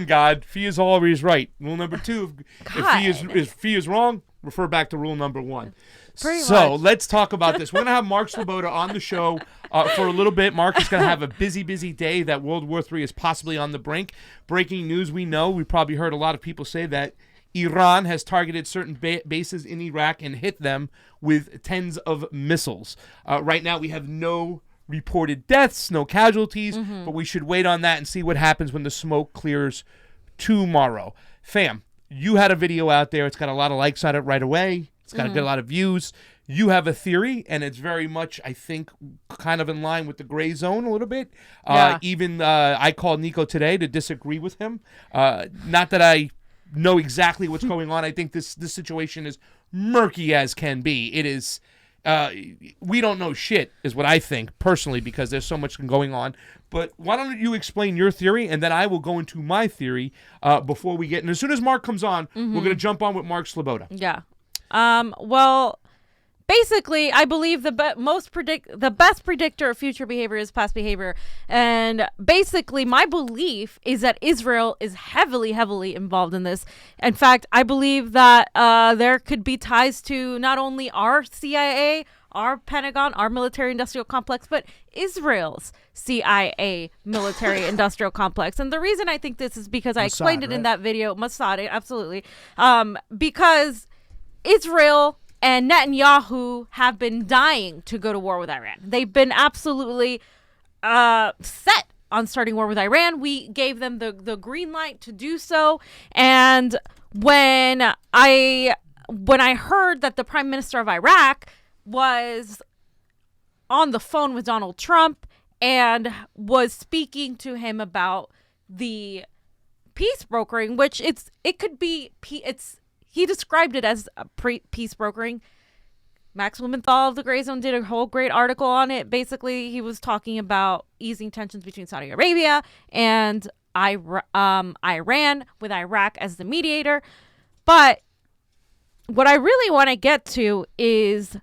God, Fee is always right. Rule number 2, if Fee is wrong, refer back to rule number 1. So let's talk about this. We're going to have Mark Sloboda on the show for a little bit. Mark is going to have a busy day that World War III is possibly on the brink. Breaking news, we probably heard a lot of people say that Iran has targeted certain bases in Iraq and hit them with tens of missiles. Right now, we have no reported deaths, no casualties, but we should wait on that and see what happens when the smoke clears tomorrow. Fam, you had a video out there. It's got a lot of likes on it right away. It's got a lot of views. You have a theory, and it's very much, I think, kind of in line with the gray zone a little bit. Even I called Nico today to disagree with him. Not that I know exactly what's going on. I think this situation is murky as can be. It is. We don't know shit, is what I think, personally, because there's so much going on. But why don't you explain your theory, and then I will go into my theory before we get... And as soon as Mark comes on, we're going to jump on with Mark Sloboda. Yeah. Well, basically, I believe the best predictor of future behavior is past behavior. And basically, my belief is that Israel is heavily, heavily involved in this. In fact, I believe that there could be ties to not only our CIA, our Pentagon, our military-industrial complex, but Israel's CIA military-industrial complex. And the reason I think this is because I explained it in that video. Mossad, absolutely. Because Israel and Netanyahu have been dying to go to war with Iran. They've been absolutely set on starting war with Iran. We gave them the green light to do so. And when I heard that the Prime Minister of Iraq was on the phone with Donald Trump and was speaking to him about the peace brokering, which he described it as peace brokering. Max Blumenthal of the Gray Zone did a whole great article on it. Basically, he was talking about easing tensions between Saudi Arabia and Iran, with Iraq as the mediator. But what I really want to get to is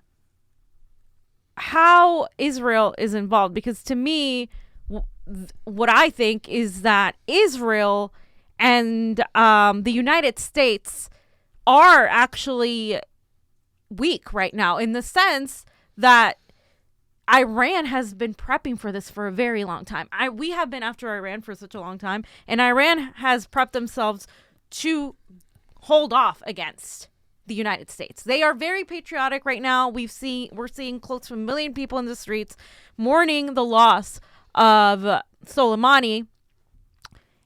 how Israel is involved. Because to me, what I think is that Israel and the United States are actually weak right now, in the sense that Iran has been prepping for this for a very long time. We have been after Iran for such a long time, and Iran has prepped themselves to hold off against the United States. They are very patriotic right now. We're seeing close to 1 million people in the streets mourning the loss of Soleimani,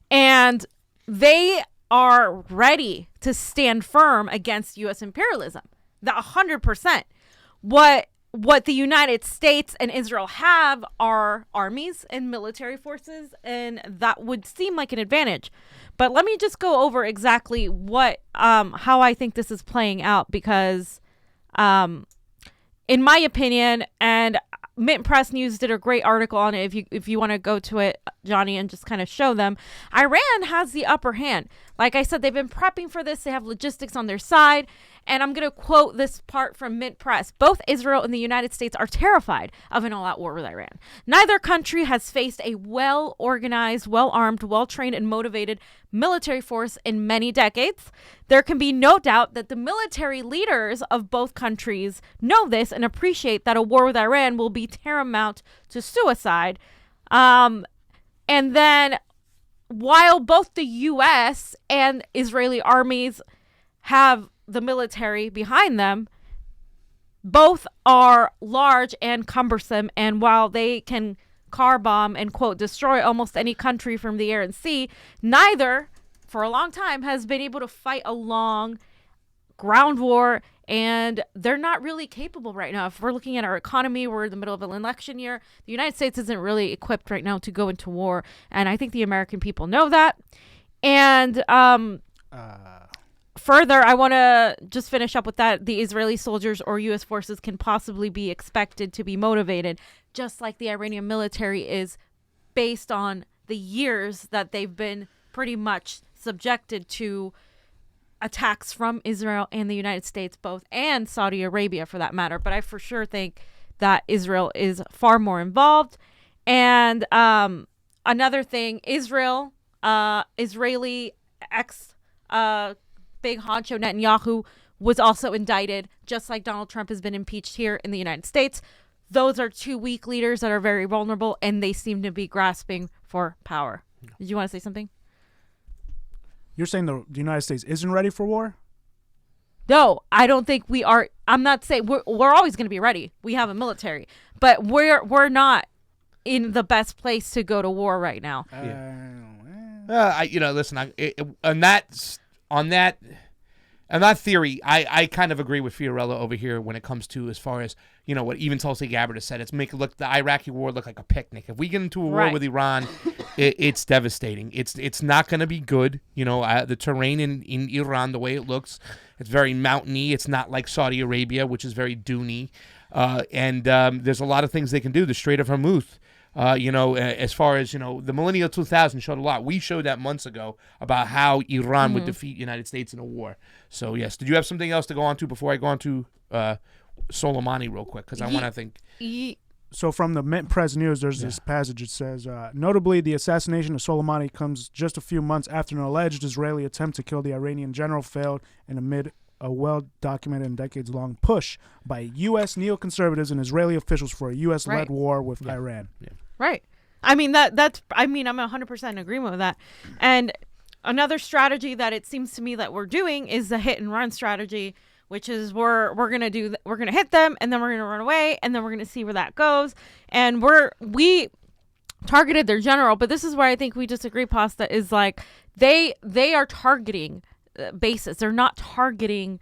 and they are ready to stand firm against U.S. imperialism. 100%. What the United States and Israel have are armies and military forces, and that would seem like an advantage. But let me just go over exactly how I think this is playing out, because in my opinion, and Mint Press News did a great article on it. If you want to go to it, Johnny, and just kind of show them, Iran has the upper hand. Like I said, they've been prepping for this. They have logistics on their side. And I'm going to quote this part from Mint Press. Both Israel and the United States are terrified of an all-out war with Iran. Neither country has faced a well-organized, well-armed, well-trained, and motivated military force in many decades. There can be no doubt that the military leaders of both countries know this and appreciate that a war with Iran will be tantamount to suicide. And then, while both the U.S. and Israeli armies have the military behind them, both are large and cumbersome, and while they can car bomb and, quote, destroy almost any country from the air and sea, neither, for a long time, has been able to fight a long ground war, and they're not really capable right now. If we're looking at our economy, we're in the middle of an election year. The United States isn't really equipped right now to go into war, and I think the American people know that. And further, I want to just finish up with that. The Israeli soldiers or U.S. forces can possibly be expected to be motivated, just like the Iranian military is, based on the years that they've been pretty much subjected to attacks from Israel and the United States, both, and Saudi Arabia for that matter. But I for sure think that Israel is far more involved. And another thing, Israel Israeli big honcho Netanyahu was also indicted, just like Donald Trump has been impeached here in the United States. Those are two weak leaders that are very vulnerable, and they seem to be grasping for power. Did you want to say something? You're saying the United States isn't ready for war? No, I don't think we are. I'm not saying we're always going to be ready. We have a military, but we're not in the best place to go to war right now. Listen, on that theory, I kind of agree with Fiorella over here when it comes to as far as, what even Tulsi Gabbard has said. It's make the Iraqi war look like a picnic. If we get into a war with Iran, it's devastating. It's not going to be good. The terrain in Iran, the way it looks, it's very mountainy. It's not like Saudi Arabia, which is very duny. And there's a lot of things they can do. The Strait of Hormuz. As far as, the Millennial 2000 showed a lot. We showed that months ago about how Iran would defeat the United States in a war. So, yes. Did you have something else to go on to before I go on to Soleimani real quick? Because I want to think. So from the Mint Press News, there's this passage. It says, notably, the assassination of Soleimani comes just a few months after an alleged Israeli attempt to kill the Iranian general failed and amid a well-documented and decades-long push by U.S. neoconservatives and Israeli officials for a U.S.-led war with Iran. Yeah. Right. I'm 100% in agreement with that. And another strategy that it seems to me that we're doing is the hit and run strategy, which is we're going to hit them and then we're going to run away and then we're going to see where that goes. And we targeted their general, but this is where I think we disagree, Pasta, is like they are targeting bases. They're not targeting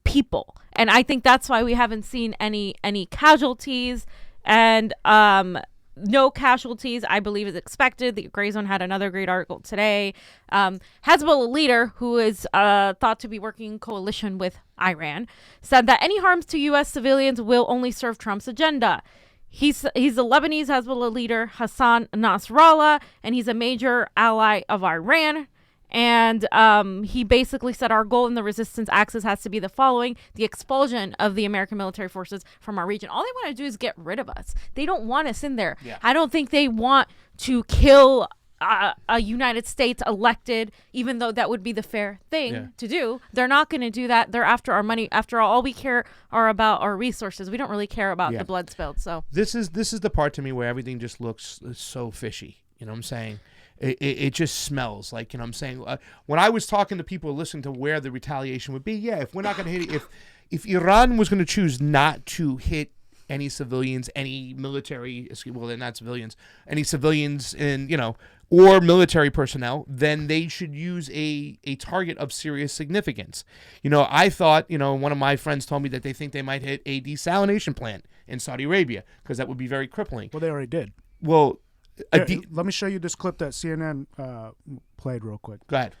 people. And I think that's why we haven't seen any casualties. And no casualties, I believe, is expected. The Gray Zone had another great article today. Hezbollah leader, who is thought to be working in coalition with Iran, said that any harms to U.S. civilians will only serve Trump's agenda. He's the Lebanese Hezbollah leader, Hassan Nasrallah, and he's a major ally of Iran. And he basically said our goal in the resistance axis has to be the following: the expulsion of the American military forces from our region. All they want to do is get rid of us. They don't want us in there. Yeah. I don't think they want to kill a United States elected, even though that would be the fair thing to do. They're not going to do that. They're after our money. After all we care are about our resources. We don't really care about the blood spilled. So this is the part to me where everything just looks so fishy. You know what I'm saying? It just smells like, I'm saying, when I was talking to people listening to where the retaliation would be, if we're not going to hit it, if Iran was going to choose not to hit any civilians, any military, well, they're not civilians, any civilians or military personnel, then they should use a target of serious significance. I thought, one of my friends told me that they think they might hit a desalination plant in Saudi Arabia because that would be very crippling. Well, they already did. Well, let me show you this clip that CNN played real quick. Go ahead.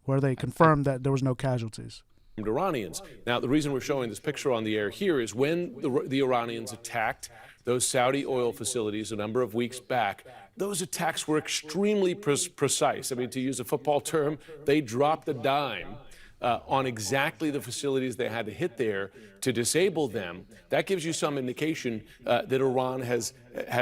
Where they confirmed that there was no casualties. Iranians. Now, the reason we're showing this picture on the air here is when the Iranians attacked those Saudi oil facilities a number of weeks back, those attacks were extremely precise. I mean, to use a football term, they dropped a dime on exactly the facilities they had to hit there to disable them. That gives you some indication that Iran has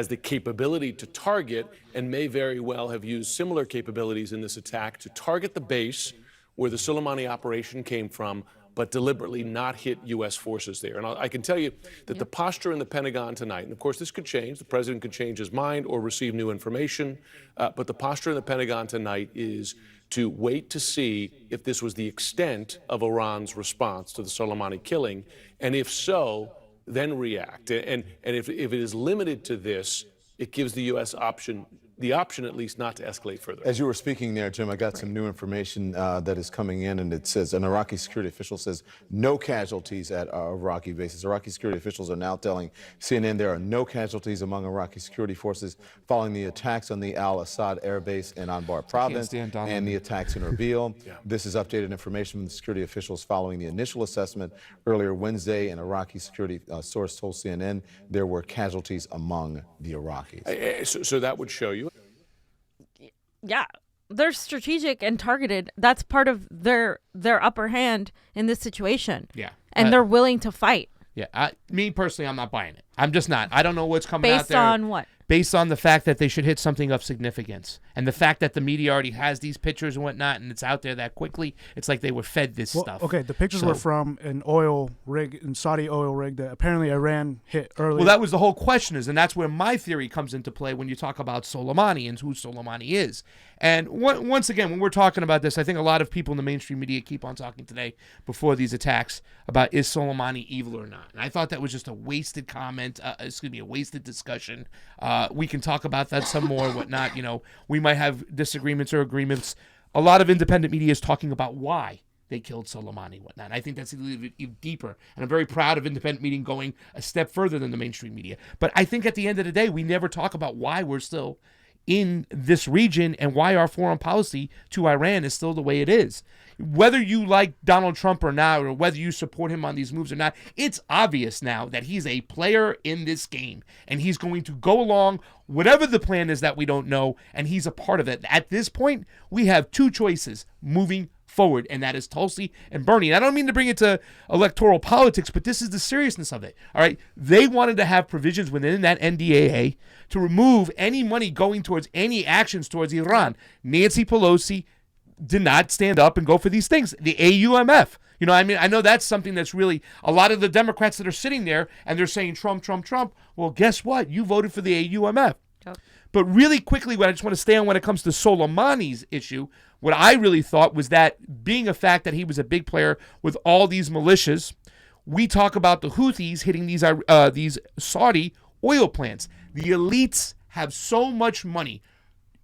the capability to target and may very well have used similar capabilities in this attack to target the base where the Soleimani operation came from, but deliberately not hit U.S. forces there. And I can tell you that the posture in the Pentagon tonight, and of course this could change, the president could change his mind or receive new information, but the posture in the Pentagon tonight is to wait to see if this was the extent of Iran's response to the Soleimani killing, and if so, then react. And if it is limited to this, it gives the U.S. the option at least not to escalate further. As you were speaking there, Jim, I got some new information that is coming in, and it says an Iraqi security official says no casualties at Iraqi bases. Iraqi security officials are now telling CNN there are no casualties among Iraqi security forces following the attacks on the Al-Assad air base in Anbar province and the attacks in Erbil. This is updated information from the security officials following the initial assessment earlier Wednesday. An Iraqi security source told CNN there were casualties among the Iraqis. So that would show you. Yeah, they're strategic and targeted. That's part of their upper hand in this situation. Yeah. And they're willing to fight. Yeah. Me personally, I'm not buying it. I'm just not. I don't know what's coming out there. Based on what? based on the fact that they should hit something of significance. And the fact that the media already has these pictures and whatnot, and it's out there that quickly, it's like they were fed this stuff. Okay, the pictures were from an oil rig, an Saudi oil rig that apparently Iran hit earlier. Well, that was the whole question and that's where my theory comes into play when you talk about Soleimani and who Soleimani is. And once again, when we're talking about this, I think a lot of people in the mainstream media keep on talking today before these attacks about is Soleimani evil or not. And I thought that was just a wasted comment, a wasted discussion. We can talk about that some more, whatnot. We might have disagreements or agreements. A lot of independent media is talking about why they killed Soleimani, whatnot. And I think that's a little bit deeper. And I'm very proud of independent media going a step further than the mainstream media. But I think at the end of the day, we never talk about why we're still in this region and why our foreign policy to Iran is still the way it is. Whether you like Donald Trump or not, or whether you support him on these moves or not, it's obvious now that he's a player in this game and he's going to go along whatever the plan is that we don't know, and he's a part of it. At this point, we have two choices moving forward, and that is Tulsi and Bernie. And I don't mean to bring it to electoral politics, but this is the seriousness of it. All right, they wanted to have provisions within that NDAA to remove any money going towards any actions towards Iran. Nancy Pelosi did not stand up and go for these things. The AUMF. I know that's something that's really a lot of the Democrats that are sitting there and they're saying Trump, Trump, Trump. Well, guess what? You voted for the AUMF. Yep. But really quickly, what I just want to stay on when it comes to Soleimani's issue, what I really thought was that being a fact that he was a big player with all these militias, we talk about the Houthis hitting these Saudi oil plants. The elites have so much money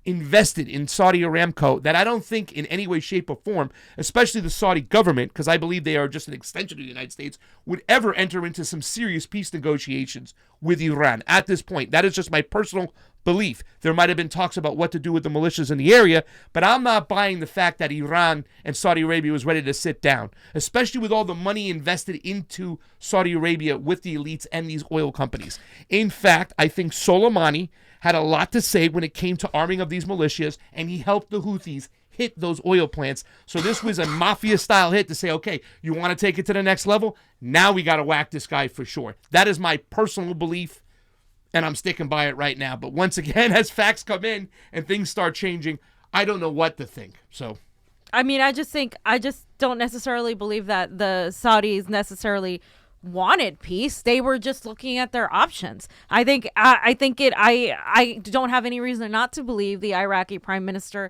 invested in Saudi Aramco that I don't think in any way, shape, or form, especially the Saudi government, because I believe they are just an extension of the United States, would ever enter into some serious peace negotiations with Iran at this point. That is just my personal belief. There might have been talks about what to do with the militias in the area, but I'm not buying the fact that Iran and Saudi Arabia was ready to sit down, especially with all the money invested into Saudi Arabia with the elites and these oil companies. In fact, I think Soleimani had a lot to say when it came to arming of these militias, and he helped the Houthis hit those oil plants. So this was a mafia-style hit to say, okay, you want to take it to the next level? Now we got to whack this guy for sure. That is my personal belief, and I'm sticking by it right now. But once again, as facts come in and things start changing, I don't know what to think. So, I just don't necessarily believe that the Saudis necessarily wanted peace. They were just looking at their options. I don't have any reason not to believe the Iraqi prime minister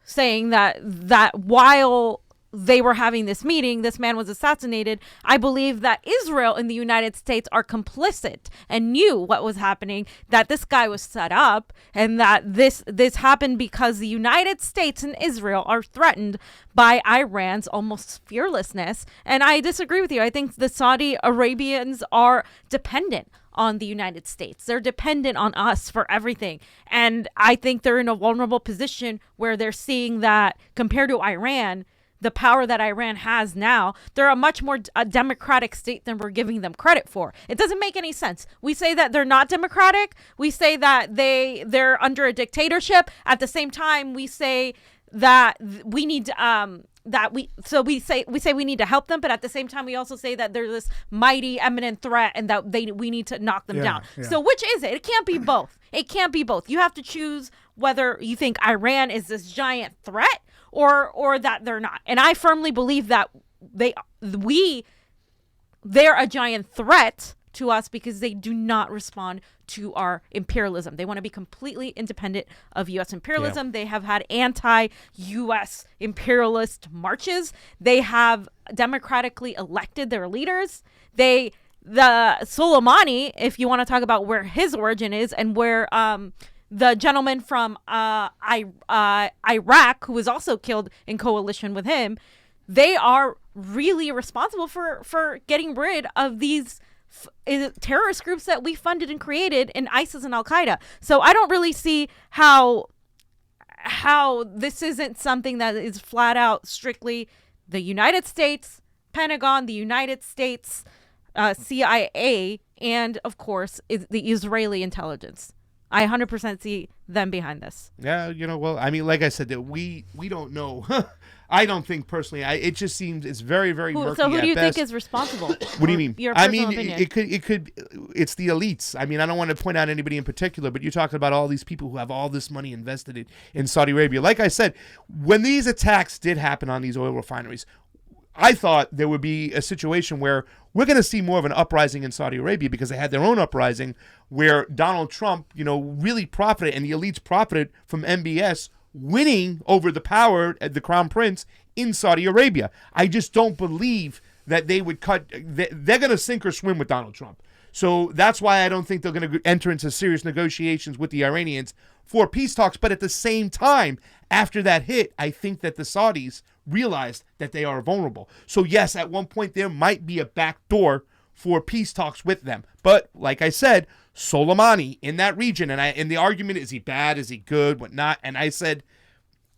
saying that while they were having this meeting, this man was assassinated. I believe that Israel and the United States are complicit and knew what was happening, that this guy was set up, and that this happened because the United States and Israel are threatened by Iran's almost fearlessness. And I disagree with you. I think the Saudi Arabians are dependent on the United States. They're dependent on us for everything. And I think they're in a vulnerable position where they're seeing that compared to Iran, the power that Iran has now, they're a much more democratic state than we're giving them credit for. It doesn't make any sense. We say that they're not democratic. We say that they're under a dictatorship. At the same time, we say that we need we say we need to help them, but at the same time we also say that they're this mighty eminent threat and that we need to knock them down. Yeah. So which is it? It can't be both. It can't be both. You have to choose whether you think Iran is this giant threat or that they're not. And I firmly believe that they're a giant threat to us because they do not respond to our imperialism. They want to be completely independent of U.S. imperialism. Yeah. They have had anti-U.S. imperialist marches. They have democratically elected their leaders. The Soleimani, if you want to talk about where his origin is and where the gentleman from Iraq, who was also killed in coalition with him, they are really responsible for getting rid of these terrorist groups that we funded and created in ISIS and Al-Qaeda. So I don't really see how this isn't something that is flat out strictly the United States Pentagon, the United States CIA, and of course the Israeli intelligence. I 100% see them behind this. Yeah, well, I mean, like I said, that we don't know. I don't think personally. It just seems it's very, very murky. So who do you best. think is responsible? What do you mean? Your I personal mean, opinion. it could. It's the elites. I mean, I don't want to point out anybody in particular, but you're talking about all these people who have all this money invested in Saudi Arabia. Like I said, when these attacks did happen on these oil refineries, I thought there would be a situation where we're going to see more of an uprising in Saudi Arabia because they had their own uprising where Donald Trump, really profited, and the elites profited from MBS winning over the power at the Crown Prince in Saudi Arabia. I just don't believe that they would cut. They're going to sink or swim with Donald Trump. So that's why I don't think they're going to enter into serious negotiations with the Iranians for peace talks. But at the same time, after that hit, I think that the Saudis realized that they are vulnerable. So yes, at one point there might be a back door for peace talks with them. But like I said, Soleimani in that region, and the argument is he bad, is he good, whatnot, and I said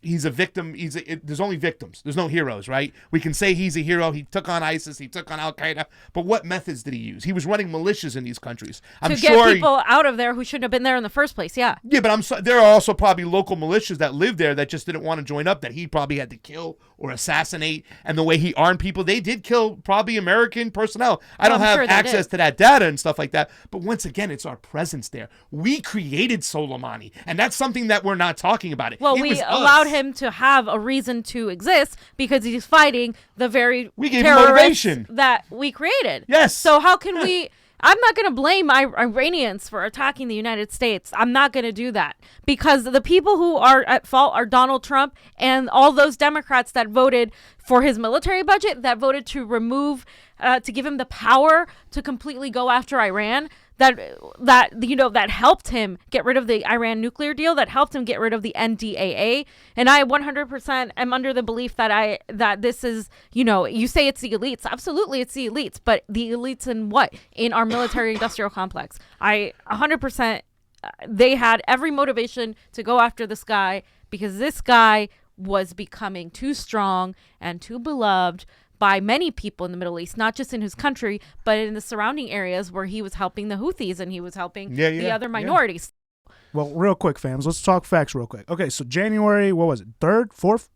he's a victim. There's only victims. There's no heroes, right? We can say he's a hero. He took on ISIS. He took on Al Qaeda. But what methods did he use? He was running militias in these countries. To get people out of there who shouldn't have been there in the first place. Yeah. Yeah, but there are also probably local militias that live there that just didn't want to join up. That he probably had to kill or assassinate. And the way he armed people, they did kill probably American personnel. I don't have access to that data and stuff like that. But once again, it's our presence there. We created Soleimani, and that's something that we're not talking about. Well, we allowed him to have a reason to exist because he's fighting the very terrorists that we created. Yes. So how can we... I'm not going to blame Iranians for attacking the United States. I'm not going to do that because the people who are at fault are Donald Trump and all those Democrats that voted for his military budget, that voted to remove, to give him the power to completely go after Iran. That helped him get rid of the Iran nuclear deal, that helped him get rid of the NDAA. And I 100% am under the belief that this is, you say it's the elites. Absolutely, it's the elites. But the elites in what? In our military industrial complex. I 100%, they had every motivation to go after this guy because this guy was becoming too strong and too beloved by many people in the Middle East, not just in his country, but in the surrounding areas where he was helping the Houthis and he was helping the other minorities. Yeah. Well, real quick, fams, let's talk facts real quick. Okay, so January, what was it, 3rd, 4th?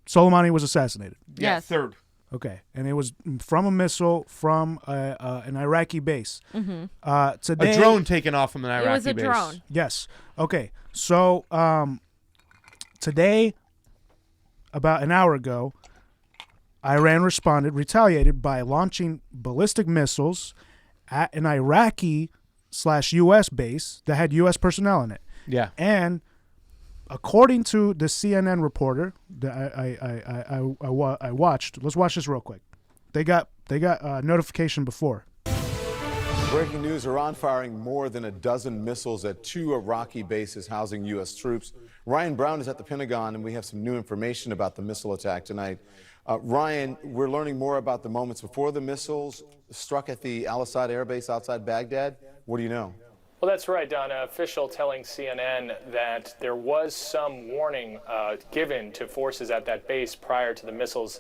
Soleimani was assassinated. Yeah, yes. 3rd. Okay, and it was from a missile from an Iraqi base. Mm-hmm. Today, a drone taken off from an Iraqi base. It was a drone. Yes. Okay, so today, about an hour ago, Iran retaliated by launching ballistic missiles at an Iraqi/U.S. base that had U.S. personnel in it. Yeah. And according to the CNN reporter that I watched, let's watch this real quick. They got notification before. Breaking news, Iran firing more than a dozen missiles at 2 Iraqi bases housing U.S. troops. Ryan Brown is at the Pentagon, and we have some new information about the missile attack tonight. Ryan, we're learning more about the moments before the missiles struck at the Al-Assad Air Base outside Baghdad. What do you know? Well, that's right, Don. An official telling CNN that there was some warning given to forces at that base prior to the missiles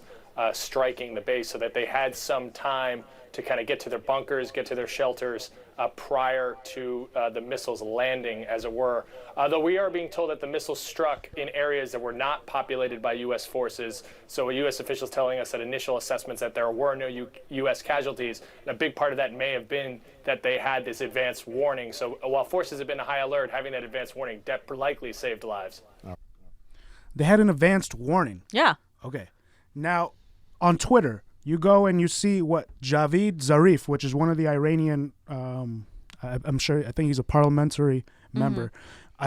striking the base, so that they had some time to kind of get to their bunkers, get to their shelters prior to the missiles landing, as it were. Though we are being told that the missiles struck in areas that were not populated by U.S. forces. So U.S. officials telling us that initial assessments that there were no U.S. casualties. And a big part of that may have been that they had this advanced warning. So while forces have been on high alert, having that advanced warning likely saved lives. They had an advanced warning? Yeah. Okay. Now, on Twitter, you go and you see what Javad Zarif, which is one of the Iranian, I think he's a parliamentary member.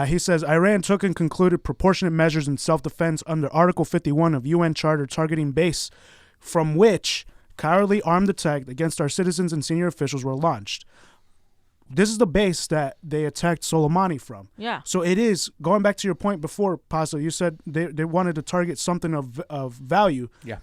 He says, Iran took and concluded proportionate measures in self-defense under Article 51 of UN Charter targeting base from which cowardly armed attacks against our citizens and senior officials were launched. This is the base that they attacked Soleimani from. Yeah. So it is, going back to your point before, Paso, you said they wanted to target something of value. Yeah.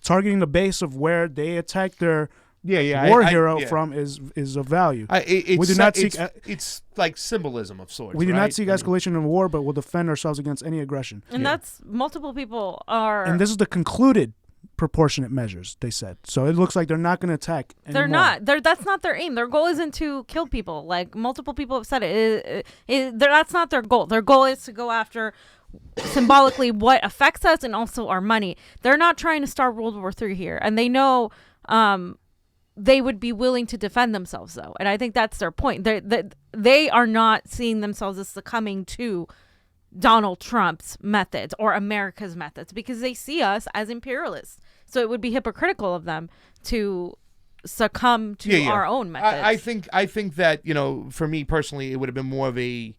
Targeting the base of where they attacked their war hero from is of value. We do not seek. It's like symbolism of sorts. We do not seek escalation in war, but will defend ourselves against any aggression. And that's multiple people are. And this is the concluded proportionate measures, they said. So it looks like they're not going to attack anymore. They're not. That's not their aim. Their goal isn't to kill people. Like multiple people have said that's not their goal. Their goal is to go after symbolically what affects us and also our money. They're not trying to start World War III here. And they know they would be willing to defend themselves, though. And I think that's their point. They are not seeing themselves as succumbing to Donald Trump's methods or America's methods because they see us as imperialists. So it would be hypocritical of them to succumb to our own methods. I think that, for me personally, it would have been more of a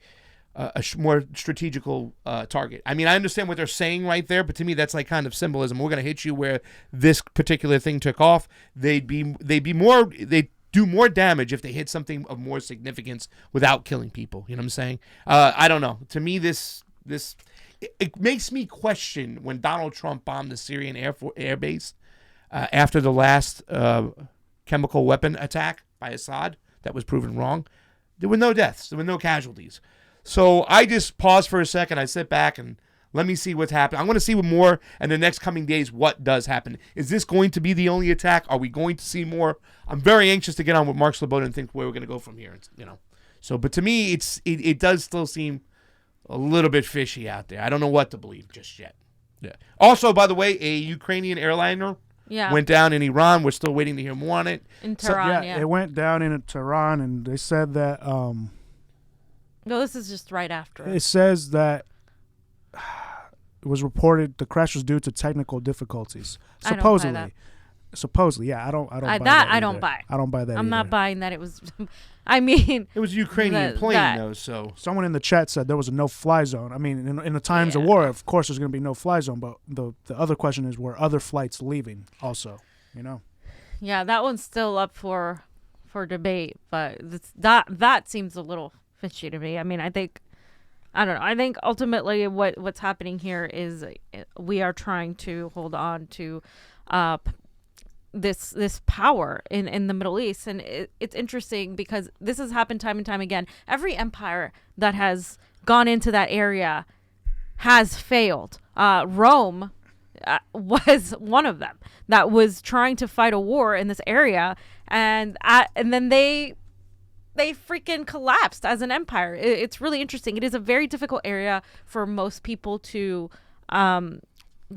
more strategical target. I mean, I understand what they're saying right there, but to me, that's like kind of symbolism. We're going to hit you where this particular thing took off. They'd do more damage if they hit something of more significance without killing people. You know what I'm saying? I don't know. To me, it makes me question when Donald Trump bombed the Syrian air base after the last chemical weapon attack by Assad that was proven wrong. There were no deaths. There were no casualties. So I just pause for a second. I sit back and let me see what's happening. I'm going to see more in the next coming days what does happen. Is this going to be the only attack? Are we going to see more? I'm very anxious to get on with Mark Sloboda and think where we're going to go from here. So, but to me, it does still seem a little bit fishy out there. I don't know what to believe just yet. Yeah. Also, by the way, a Ukrainian airliner went down in Iran. We're still waiting to hear more on it. In Tehran, it went down in Tehran, and they said that. No, this is just right after. It says that it was reported the crash was due to technical difficulties. Supposedly, yeah. I don't buy that. I don't buy. I don't buy that. I'm not buying that. It was. I mean, it was a Ukrainian plane, though. So someone in the chat said there was a no-fly zone. I mean, in the times of war, of course, there's going to be no-fly zone. But the other question is, were other flights leaving? Also, Yeah, that one's still up for debate, but that seems a little fishy to me. I mean, I don't know. I think ultimately what's happening here is we are trying to hold on to this power in the Middle East, and it's interesting because this has happened time and time again. Every empire that has gone into that area has failed. Rome was one of them that was trying to fight a war in this area, and then they freaking collapsed as an empire. It's really interesting. It is a very difficult area for most people to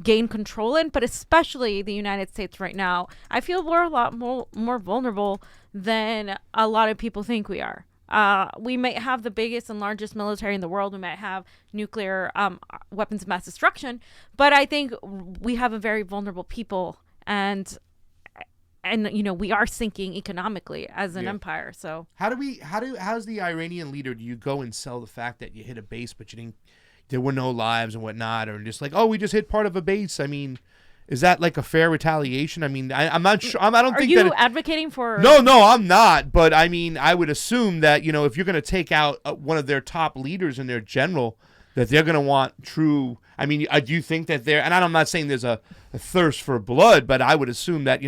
gain control in, but especially the United States right now. I feel we're a lot more vulnerable than a lot of people think we are. We might have the biggest and largest military in the world. We might have nuclear weapons of mass destruction, but I think we have a very vulnerable people, and we are sinking economically as an empire. So how's the Iranian leader? Do you go and sell the fact that you hit a base but there were no lives and whatnot, or just like, oh, we just hit part of a base? I mean, is that like a fair retaliation? I mean, I'm not sure. I don't think that. Are you advocating for? No, I'm not. But I mean, I would assume that if you're going to take out one of their top leaders and their general, that they're going to want true. I mean, do you think that they're? And I'm not saying there's a thirst for blood, but I would assume that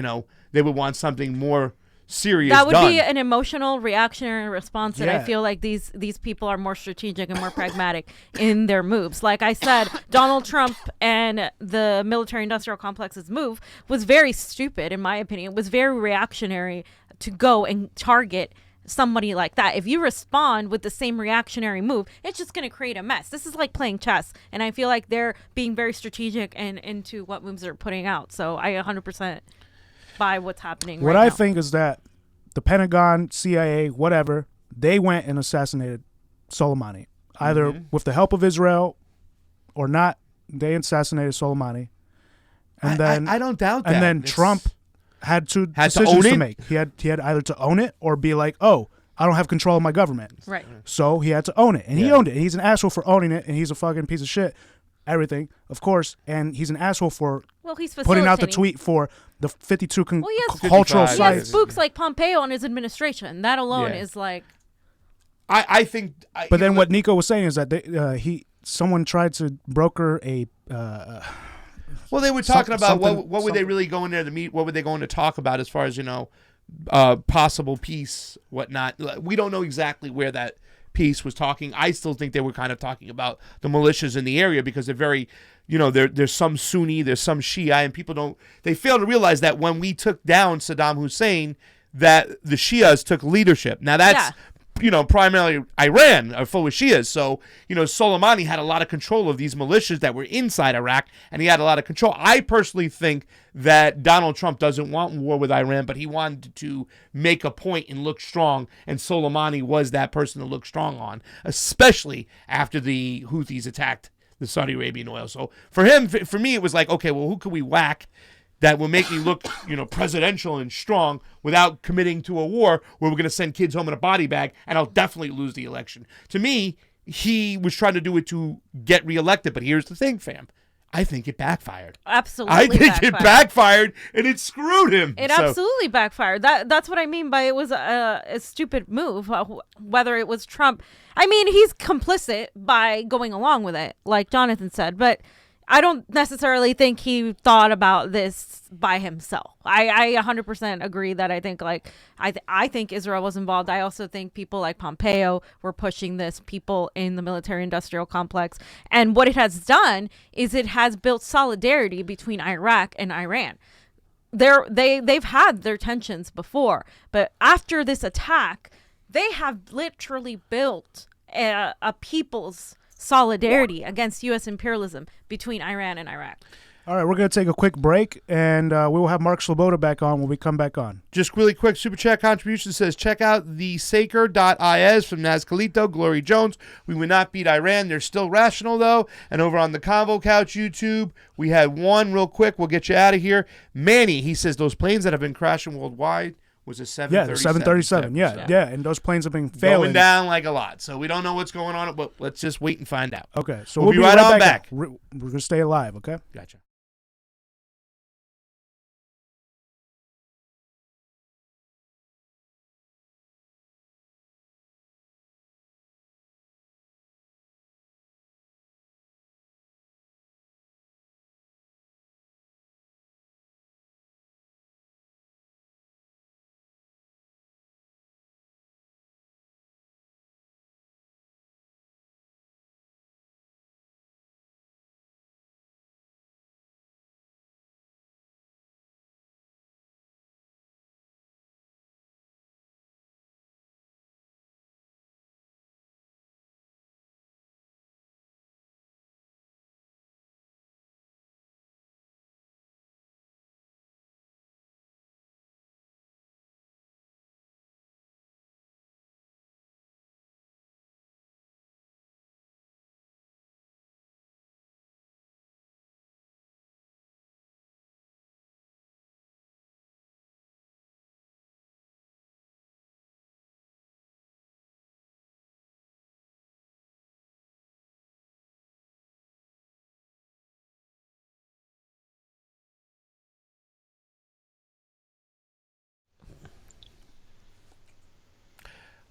they would want something more serious. That would be an emotional reactionary response, and I feel like these people are more strategic and more pragmatic in their moves. Like I said, Donald Trump and the military-industrial complex's move was very stupid, in my opinion. It was very reactionary to go and target somebody like that. If you respond with the same reactionary move, it's just going to create a mess. This is like playing chess, and I feel like they're being very strategic and into what moves they're putting out. So I 100% by what's happening right now. What I think is that the Pentagon, CIA, whatever, they went and assassinated Soleimani. Either with the help of Israel or not, they assassinated Soleimani. And then I don't doubt that. And then Trump had decisions to make. He had either to own it or be like, oh, I don't have control of my government. Right. So he had to own it. And he owned it. And he's an asshole for owning it, and he's a fucking piece of shit. Everything, of course, and he's an asshole for putting out the tweet for the 52 cultural sites. He has spooks like Pompeo and his administration. That alone is like. I think. But then what Nico was saying is that someone tried to broker a. Well, they were talking about what were they really going there to meet? What were they going to talk about as far as possible peace, whatnot? We don't know exactly where that piece was talking, I still think they were kind of talking about the militias in the area because they're very, there's some Sunni, there's some Shia, and they fail to realize that when we took down Saddam Hussein, that the Shias took leadership. Now that's, primarily Iran are full of Shias. So, Soleimani had a lot of control of these militias that were inside Iraq, and he had a lot of control. I personally think that Donald Trump doesn't want war with Iran, but he wanted to make a point and look strong, and Soleimani was that person to look strong on, especially after the Houthis attacked the Saudi Arabian oil. So for me, it was like, okay, well, who can we whack that will make me look, presidential and strong without committing to a war where we're going to send kids home in a body bag and I'll definitely lose the election. To me, he was trying to do it to get reelected. But here's the thing, fam. I think it backfired. Absolutely I think it backfired and it screwed him. It absolutely backfired. That's what I mean by it was a stupid move, whether it was Trump. I mean, he's complicit by going along with it, like Jonathan said, but I don't necessarily think he thought about this by himself. I 100% agree that I think I think Israel was involved. I also think people like Pompeo were pushing this, people in the military-industrial complex. And what it has done is it has built solidarity between Iraq and Iran. They've had their tensions before, but after this attack, they have literally built a people's solidarity against U.S. imperialism between Iran and Iraq. All right, we're going to take a quick break, and we will have Mark Sloboda back on when we come back on. Just really quick, Super Chat contribution says, check out the Saker.is from Nazcalito, Glory Jones. We would not beat Iran. They're still rational, though. And over on the Convo Couch YouTube, we had one real quick. We'll get you out of here. Manny, he says, those planes that have been crashing worldwide was a 737. Yeah, 737. Yeah, and those planes have been failing. Going down like a lot. So we don't know what's going on, but let's just wait and find out. Okay, so we'll be right on back. We're going to stay alive, okay? Gotcha.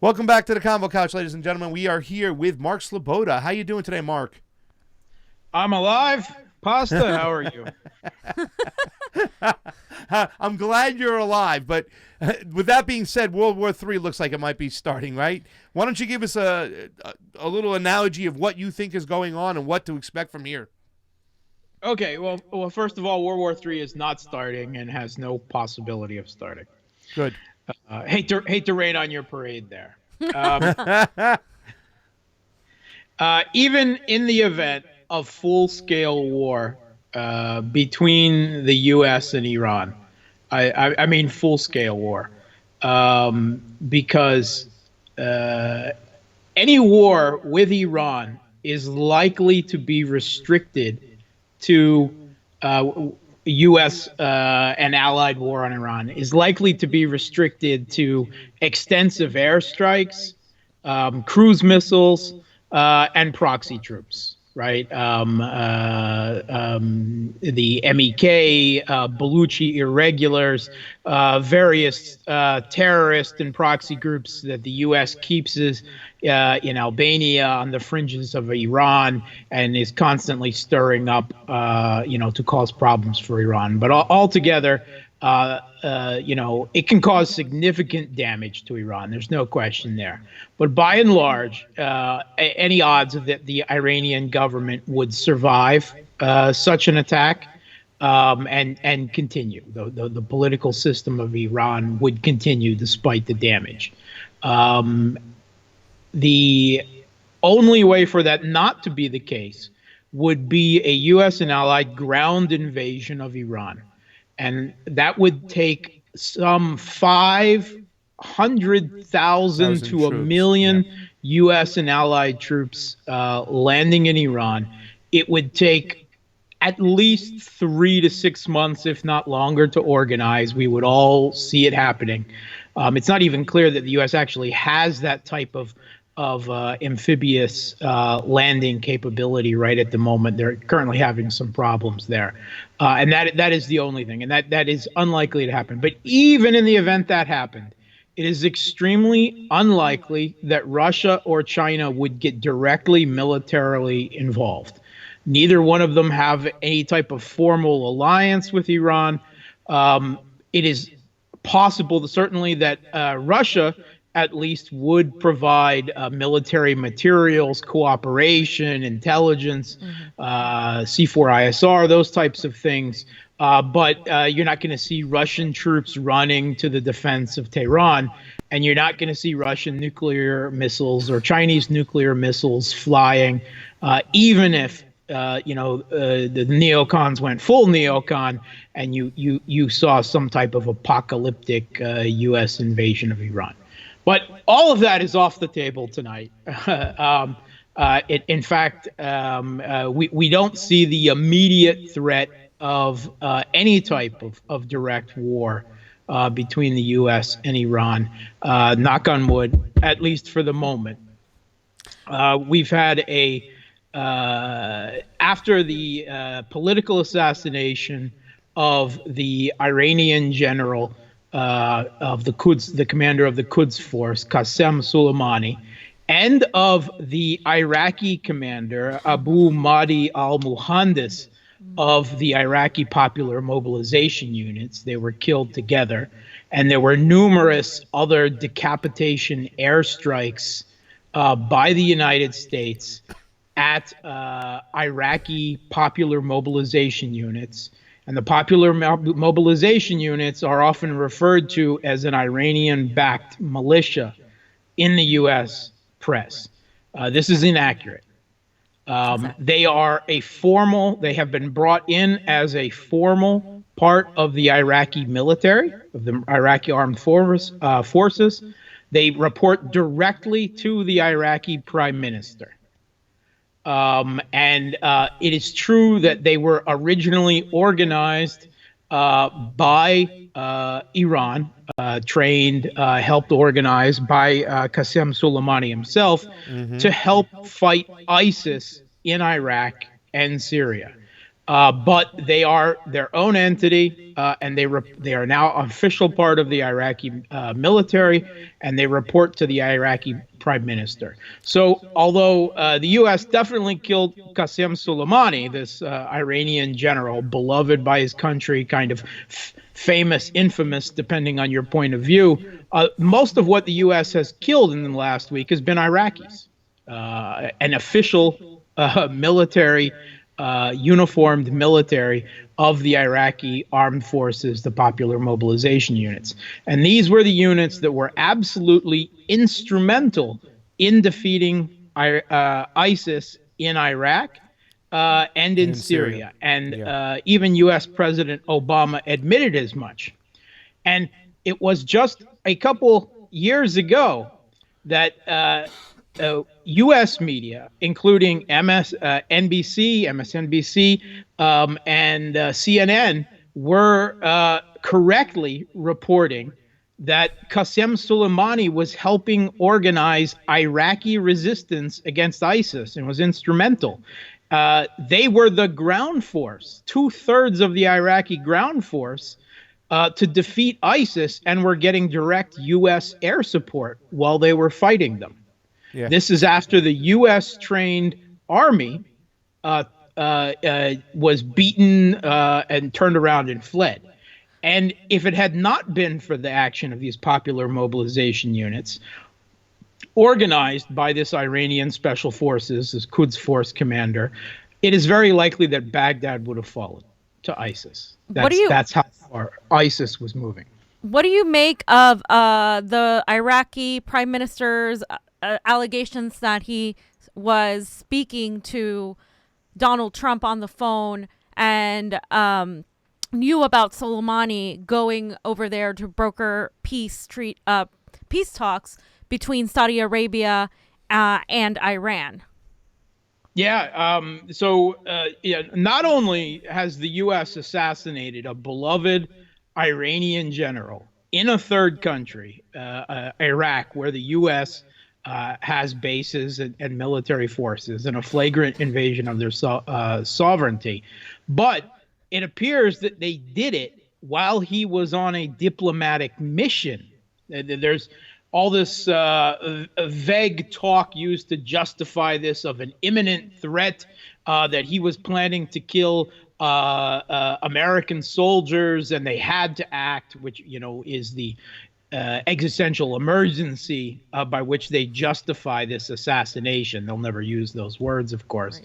Welcome back to the Convo Couch, ladies and gentlemen. We are here with Mark Sloboda. How you doing today, Mark? I'm alive. Pasta, how are you? I'm glad you're alive, but with that being said, World War III looks like it might be starting, right? Why don't you give us a little analogy of what you think is going on and what to expect from here? Okay, well, first of all, World War III is not starting and has no possibility of starting. Good. Hate to rain on your parade there. Even in the event of full-scale war between the U.S. and Iran, I mean full-scale war, because any war with Iran is likely to be restricted to U.S. and allied war on Iran is likely to be restricted to extensive airstrikes, cruise missiles, and proxy troops, right? The MEK, Baluchi irregulars, various terrorist and proxy groups that the U.S. keeps in Albania on the fringes of Iran and is constantly stirring up, to cause problems for Iran. But altogether, it can cause significant damage to Iran. There's no question there. But by and large, any odds that the Iranian government would survive such an attack and continue. The political system of Iran would continue despite the damage. The only way for that not to be the case would be a U.S. and allied ground invasion of Iran. And that would take some 500,000 to a million U.S. and allied troops landing in Iran. It would take at least 3 to 6 months, if not longer, to organize. We would all see it happening. It's not even clear that the U.S. actually has that type of amphibious landing capability right at the moment. They're currently having some problems there. And that is the only thing. And that is unlikely to happen. But even in the event that happened, it is extremely unlikely that Russia or China would get directly militarily involved. Neither one of them have any type of formal alliance with Iran. It is possible, certainly, that Russia at least would provide military materials, cooperation, intelligence, C4ISR, those types of things. But you're not going to see Russian troops running to the defense of Tehran, and you're not going to see Russian nuclear missiles or Chinese nuclear missiles flying, even if the neocons went full neocon and you saw some type of apocalyptic U.S. invasion of Iran. But all of that is off the table tonight. In fact, we don't see the immediate threat of any type of direct war between the U.S. and Iran. Knock on wood, at least for the moment. We've had after the political assassination of the Iranian general of the Quds, the commander of the Quds force, Qasem Soleimani, and of the Iraqi commander, Abu Mahdi al-Muhandis, of the Iraqi Popular Mobilization Units. They were killed together. And there were numerous other decapitation airstrikes by the United States at Iraqi Popular Mobilization Units. And the Popular Mobilization Units are often referred to as an Iranian-backed militia in the U.S. press. This is inaccurate. They have been brought in as a formal part of the Iraqi military, of the Iraqi armed forces. They report directly to the Iraqi prime minister. And it is true that they were originally organized by Iran, trained, helped organize by Qasem Soleimani himself to help fight ISIS in Iraq and Syria. But they are their own entity, and they are now official part of the Iraqi military, and they report to the Iraqi prime minister. So although the U.S. definitely killed Qasem Soleimani, this Iranian general, beloved by his country, kind of famous, infamous, depending on your point of view, most of what the U.S. has killed in the last week has been Iraqis, an official military, uniformed military of the Iraqi armed forces, the Popular Mobilization Units. And these were the units that were absolutely instrumental in defeating ISIS in Iraq and in Syria. And even U.S. President Obama admitted as much. And it was just a couple years ago that U.S. media, including NBC, MSNBC, and CNN, were correctly reporting that Qasem Soleimani was helping organize Iraqi resistance against ISIS and was instrumental. They were the ground force, 2/3 of the Iraqi ground force, to defeat ISIS, and were getting direct U.S. air support while they were fighting them. Yeah. This is after the U.S.-trained army was beaten and turned around and fled. And if it had not been for the action of these popular mobilization units, organized by this Iranian special forces, this Quds Force commander, it is very likely that Baghdad would have fallen to ISIS. That's how far ISIS was moving. What do you make of the Iraqi prime minister's allegations that he was speaking to Donald Trump on the phone and knew about Soleimani going over there to broker peace talks between Saudi Arabia and Iran? Yeah. Not only has the U.S. assassinated a beloved Iranian general in a third country, Iraq, where the U.S. Has bases and military forces, and a flagrant invasion of their sovereignty, but it appears that they did it while he was on a diplomatic mission. There's all this vague talk used to justify this of an imminent threat, that he was planning to kill American soldiers and they had to act, which, is the existential emergency by which they justify this assassination. They'll never use those words, of course.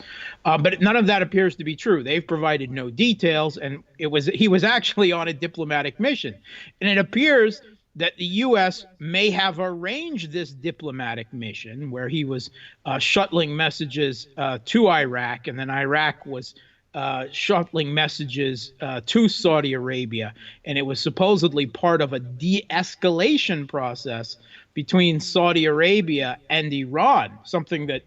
Right. But none of that appears to be true. They've provided no details, and he was actually on a diplomatic mission. And it appears that the U.S. may have arranged this diplomatic mission where he was shuttling messages to Iraq, and then Iraq was shuttling messages to Saudi Arabia, and it was supposedly part of a de-escalation process between Saudi Arabia and Iran, something that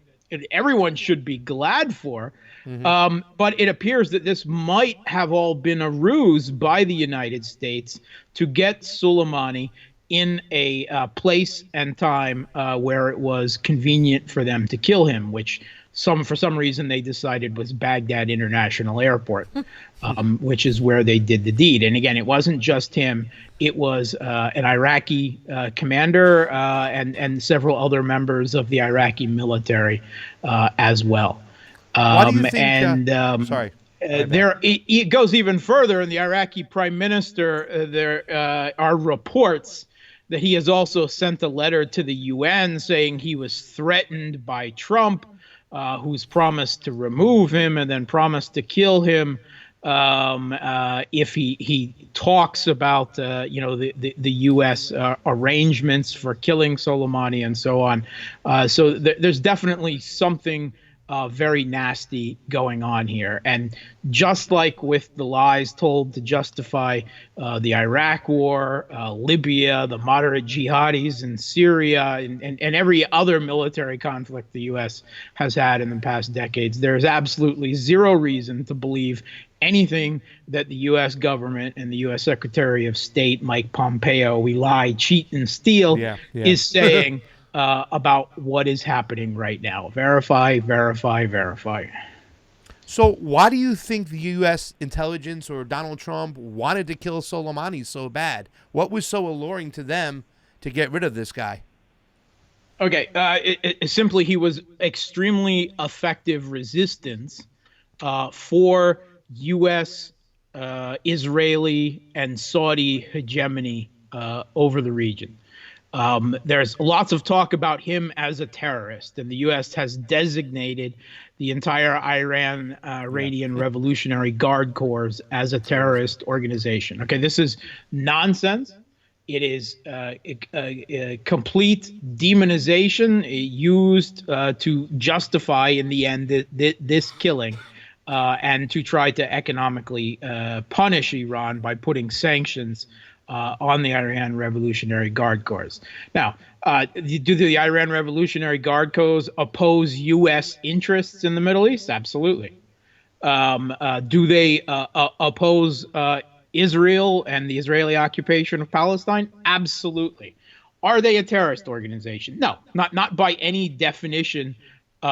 everyone should be glad for. Mm-hmm. But it appears that this might have all been a ruse by the United States to get Soleimani in a place and time where it was convenient for them to kill him, which for some reason they decided was Baghdad International Airport, which is where they did the deed. And again, it wasn't just him. It was an Iraqi commander and several other members of the Iraqi military as well. Why do you think, sorry. It goes even further. In the Iraqi prime minister, there are reports that he has also sent a letter to the UN saying he was threatened by Trump, who's promised to remove him and then promised to kill him if he talks about the U.S. Arrangements for killing Soleimani and so on. So there's definitely something very nasty going on here. And just like with the lies told to justify the Iraq war, Libya, the moderate jihadis in Syria, and every other military conflict the U.S. has had in the past decades, there's absolutely zero reason to believe anything that the U.S. government and the U.S. Secretary of State, Mike Pompeo, we lie, cheat, and steal, is saying about what is happening right now. Verify, verify, verify. So why do you think the U.S. intelligence or Donald Trump wanted to kill Soleimani so bad? What was so alluring to them to get rid of this guy? Okay, simply he was extremely effective resistance for U.S., Israeli, and Saudi hegemony over the region. There's lots of talk about him as a terrorist, and the U.S. has designated the entire Iranian Revolutionary Guard Corps as a terrorist organization. Okay, this is nonsense. It is a complete demonization used to justify, in the end, this killing and to try to economically punish Iran by putting sanctions on the Iran Revolutionary Guard Corps. Now, do the Iran Revolutionary Guard Corps oppose U.S. interests in the Middle East? Absolutely. Do they oppose Israel and the Israeli occupation of Palestine? Absolutely. Are they a terrorist organization? No, not by any definition,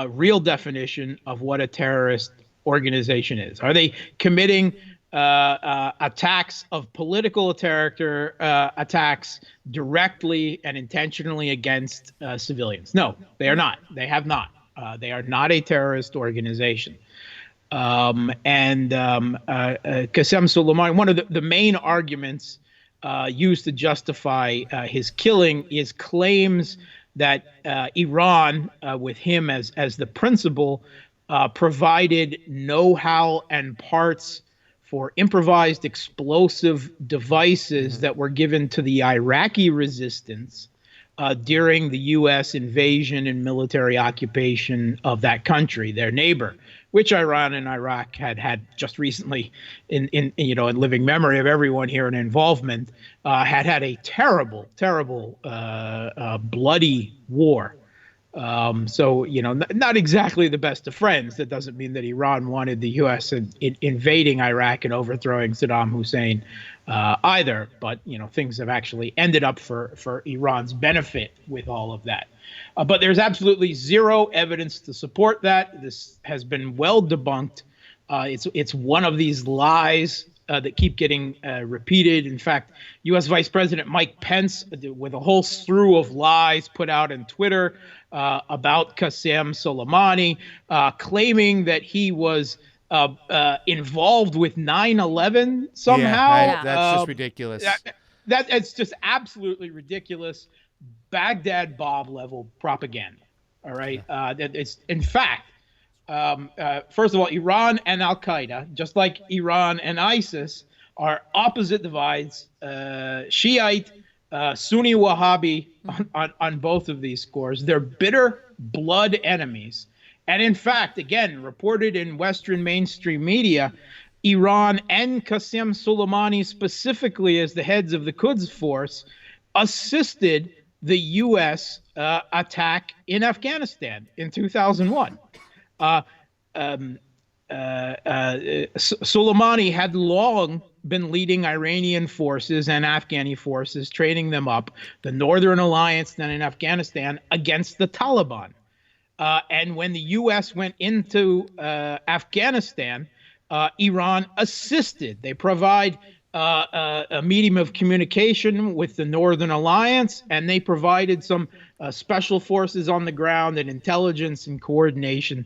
real definition of what a terrorist organization is. Are they committing attacks of political character, attacks directly and intentionally against civilians? No, they are not. They have not. They are not a terrorist organization. Qasem Soleimani, one of the main arguments used to justify his killing is claims that Iran, with him as the principal, provided know-how and parts for improvised explosive devices that were given to the Iraqi resistance during the U.S. invasion and military occupation of that country, their neighbor, which Iran and Iraq had just recently, in living memory of everyone here in involvement, had a terrible, bloody war. So, not exactly the best of friends. That doesn't mean that Iran wanted the U.S. invading Iraq and overthrowing Saddam Hussein either. But, things have actually ended up for Iran's benefit with all of that. But there's absolutely zero evidence to support that. This has been well debunked. It's one of these lies that keep getting repeated. In fact, U.S. Vice President Mike Pence, with a whole slew of lies put out on Twitter about Qasem Soleimani, claiming that he was involved with 9/11 somehow. Yeah, that's just ridiculous. It's just absolutely ridiculous. Baghdad Bob level propaganda. All right. It's in fact, first of all, Iran and Al Qaeda, just like Iran and ISIS, are opposite divides. Shiite, Sunni Wahhabi on both of these scores. They're bitter blood enemies. And in fact, again, reported in Western mainstream media, Iran and Qasem Soleimani, specifically as the heads of the Quds Force, assisted the U.S. Attack in Afghanistan in 2001. Soleimani had long been leading Iranian forces and Afghani forces, training them up, the Northern Alliance then in Afghanistan, against the Taliban. And when the U.S. went into Afghanistan, Iran assisted. They provide a medium of communication with the Northern Alliance, and they provided some special forces on the ground and intelligence and coordination.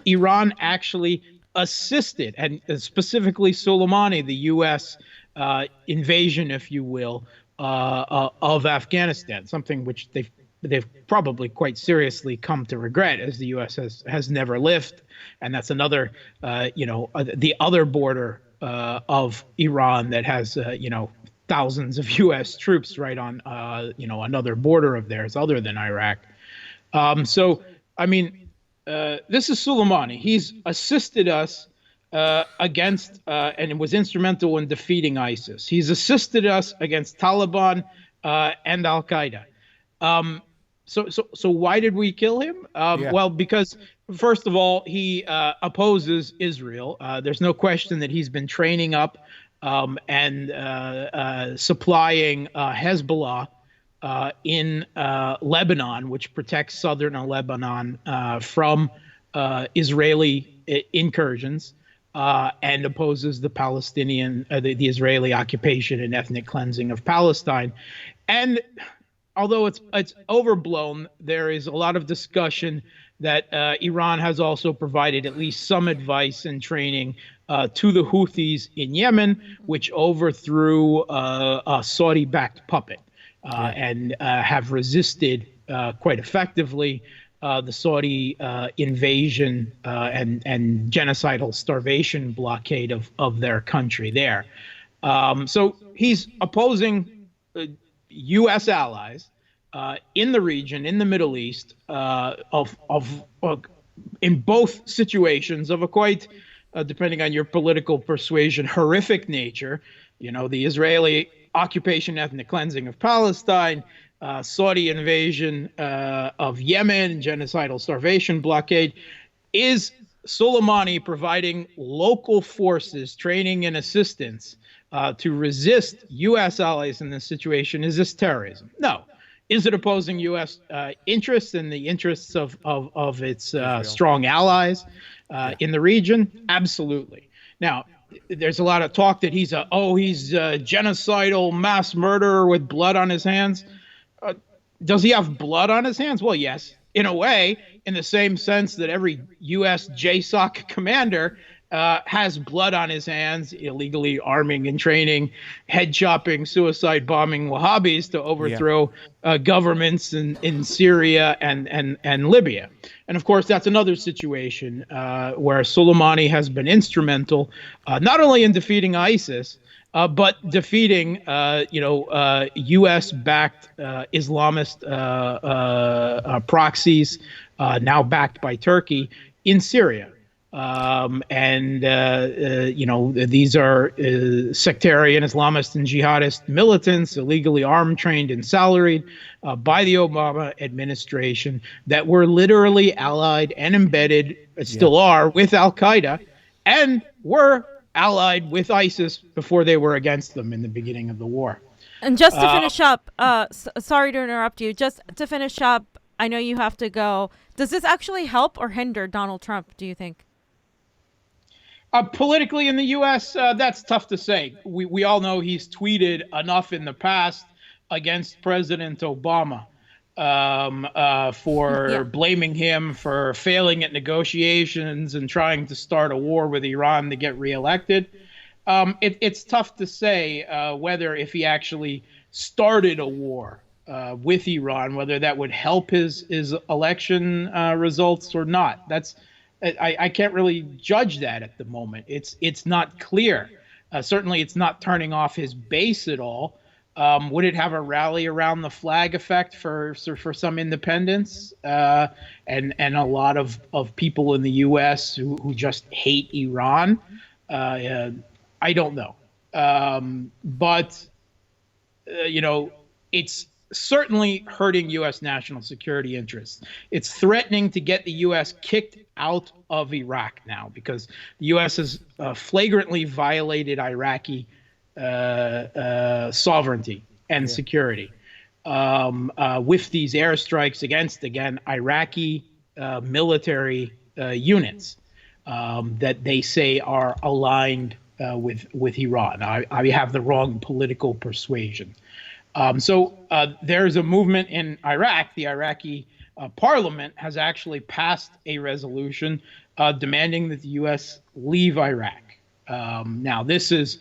Iran actually assisted, and specifically Soleimani, the U.S. Invasion, if you will, of Afghanistan, something which they've probably quite seriously come to regret, as the U.S. has never lived. And that's another, the other border of Iran that has, thousands of U.S. troops right on, another border of theirs other than Iraq. This is Soleimani. He's assisted us against, and was instrumental in defeating ISIS. He's assisted us against Taliban and Al Qaeda. So why did we kill him? Well, because first of all, he opposes Israel. There's no question that he's been training up and supplying Hezbollah in Lebanon, which protects southern Lebanon from Israeli incursions, and opposes the Palestinian, the Israeli occupation and ethnic cleansing of Palestine. And although it's overblown, there is a lot of discussion that Iran has also provided at least some advice and training to the Houthis in Yemen, which overthrew a Saudi-backed puppet and have resisted quite effectively the Saudi invasion and genocidal starvation blockade of their country there. So he's opposing U.S. allies in the region, in the Middle East, in both situations of a quite, depending on your political persuasion, horrific nature. The Israeli occupation, ethnic cleansing of Palestine, Saudi invasion of Yemen, genocidal starvation blockade. Is Soleimani providing local forces, training and assistance to resist U.S. allies in this situation? Is this terrorism? No. Is it opposing U.S. interests and the interests of its strong allies in the region? Absolutely. Now, there's a lot of talk that he's a genocidal mass murderer with blood on his hands. Does he have blood on his hands? Well, yes, in a way. in the same sense that every U.S. JSOC commander has blood on his hands, illegally arming and training, head chopping, suicide bombing Wahhabis to overthrow governments in Syria and Libya. And of course, that's another situation where Soleimani has been instrumental, not only in defeating ISIS, but defeating, U.S.-backed Islamist proxies, now backed by Turkey, in Syria. These are sectarian Islamist and jihadist militants, illegally armed, trained, and salaried by the Obama administration that were literally allied and embedded, still are, with Al-Qaeda, and were allied with ISIS before they were against them in the beginning of the war. And just to finish up, sorry to interrupt you, just to finish up, I know you have to go. Does this actually help or hinder Donald Trump, do you think? Politically in the U.S., that's tough to say. We all know he's tweeted enough in the past against President Obama for blaming him for failing at negotiations and trying to start a war with Iran to get reelected. It's tough to say whether if he actually started a war with Iran, whether that would help his election results or not. I can't really judge that at the moment. It's not clear. Certainly, it's not turning off his base at all. Would it have a rally around the flag effect for some independents and a lot of people in the U.S. who just hate Iran? I don't know. But it's certainly hurting U.S. national security interests. It's threatening to get the U.S. kicked out of Iraq now because the U.S. has flagrantly violated Iraqi sovereignty and security with these airstrikes against, again, Iraqi military units that they say are aligned with Iran. I have the wrong political persuasion. So there's a movement in Iraq. The Iraqi parliament has actually passed a resolution demanding that the U.S. leave Iraq. Now, this is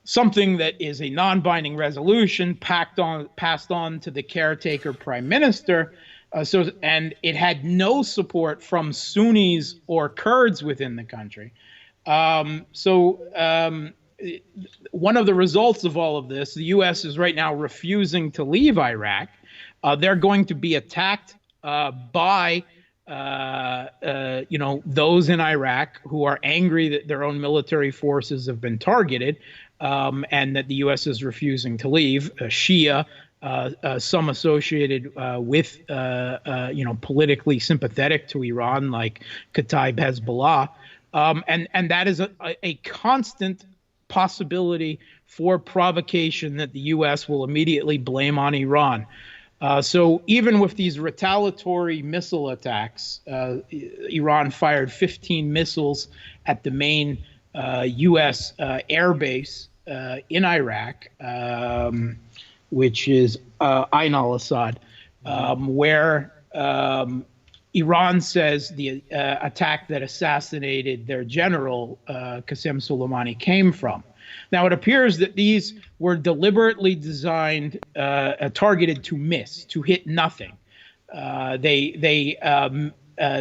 something that is a non-binding resolution passed on to the caretaker prime minister. And it had no support from Sunnis or Kurds within the country. One of the results of all of this, the U.S. is right now refusing to leave Iraq. They're going to be attacked by, those in Iraq who are angry that their own military forces have been targeted and that the U.S. is refusing to leave. Shia, some associated with, politically sympathetic to Iran, like Kataib Hezbollah. And that is a constant possibility for provocation that the U.S. will immediately blame on Iran. So even with these retaliatory missile attacks, Iran fired 15 missiles at the main U.S. air base in Iraq, which is Ain al-Assad, where Iran says the attack that assassinated their general, Qasem Soleimani, came from. Now, it appears that these were deliberately designed, targeted to miss, to hit nothing. They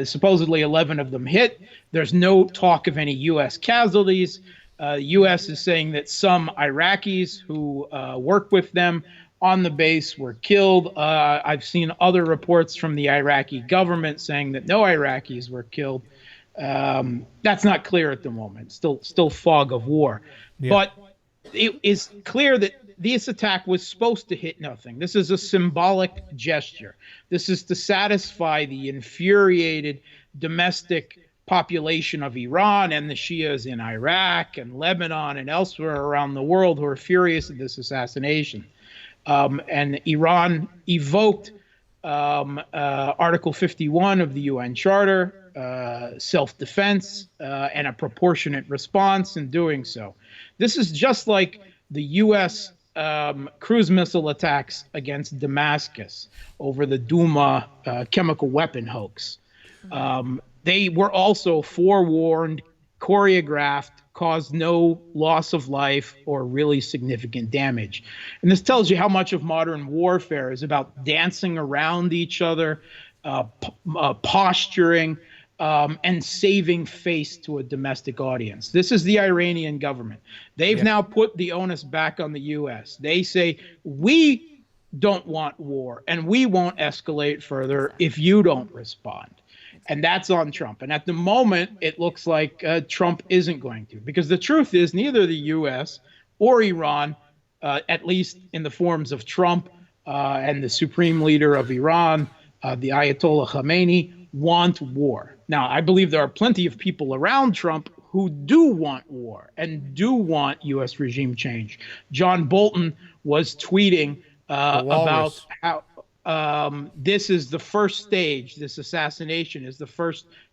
supposedly 11 of them hit. There's no talk of any U.S. casualties. The U.S. is saying that some Iraqis who work with them on the base were killed. I've seen other reports from the Iraqi government saying that no Iraqis were killed. That's not clear at the moment. Still fog of war. Yeah. But it is clear that this attack was supposed to hit nothing. This is a symbolic gesture. This is to satisfy the infuriated domestic population of Iran and the Shias in Iraq and Lebanon and elsewhere around the world who are furious at this assassination. And Iran evoked Article 51 of the UN Charter, self-defense, and a proportionate response in doing so. This is just like the U.S. Cruise missile attacks against Damascus over the Douma chemical weapon hoax. They were also forewarned, choreographed, caused no loss of life or really significant damage. And this tells you how much of modern warfare is about dancing around each other, posturing, and saving face to a domestic audience. This is the Iranian government. They've now put the onus back on the U.S. They say, we don't want war, and we won't escalate further if you don't respond. And that's on Trump. And at the moment, it looks like Trump isn't going to. Because the truth is, neither the U.S. or Iran, at least in the forms of Trump and the supreme leader of Iran, the Ayatollah Khamenei, want war. Now, I believe there are plenty of people around Trump who do want war and do want U.S. regime change. John Bolton was tweeting about how this is the first stage. This assassination is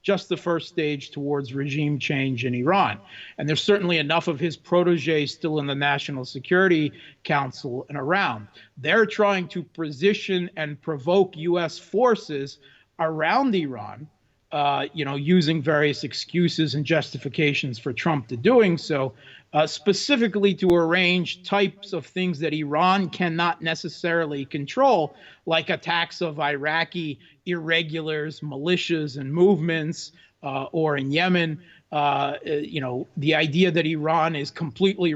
just the first stage towards regime change in Iran. And there's certainly enough of his proteges still in the National Security Council and around. They're trying to position and provoke U.S. forces around Iran, using various excuses and justifications for Trump to doing so, specifically to arrange types of things that Iran cannot necessarily control, like attacks of Iraqi irregulars, militias, and movements, or in Yemen, the idea that Iran is completely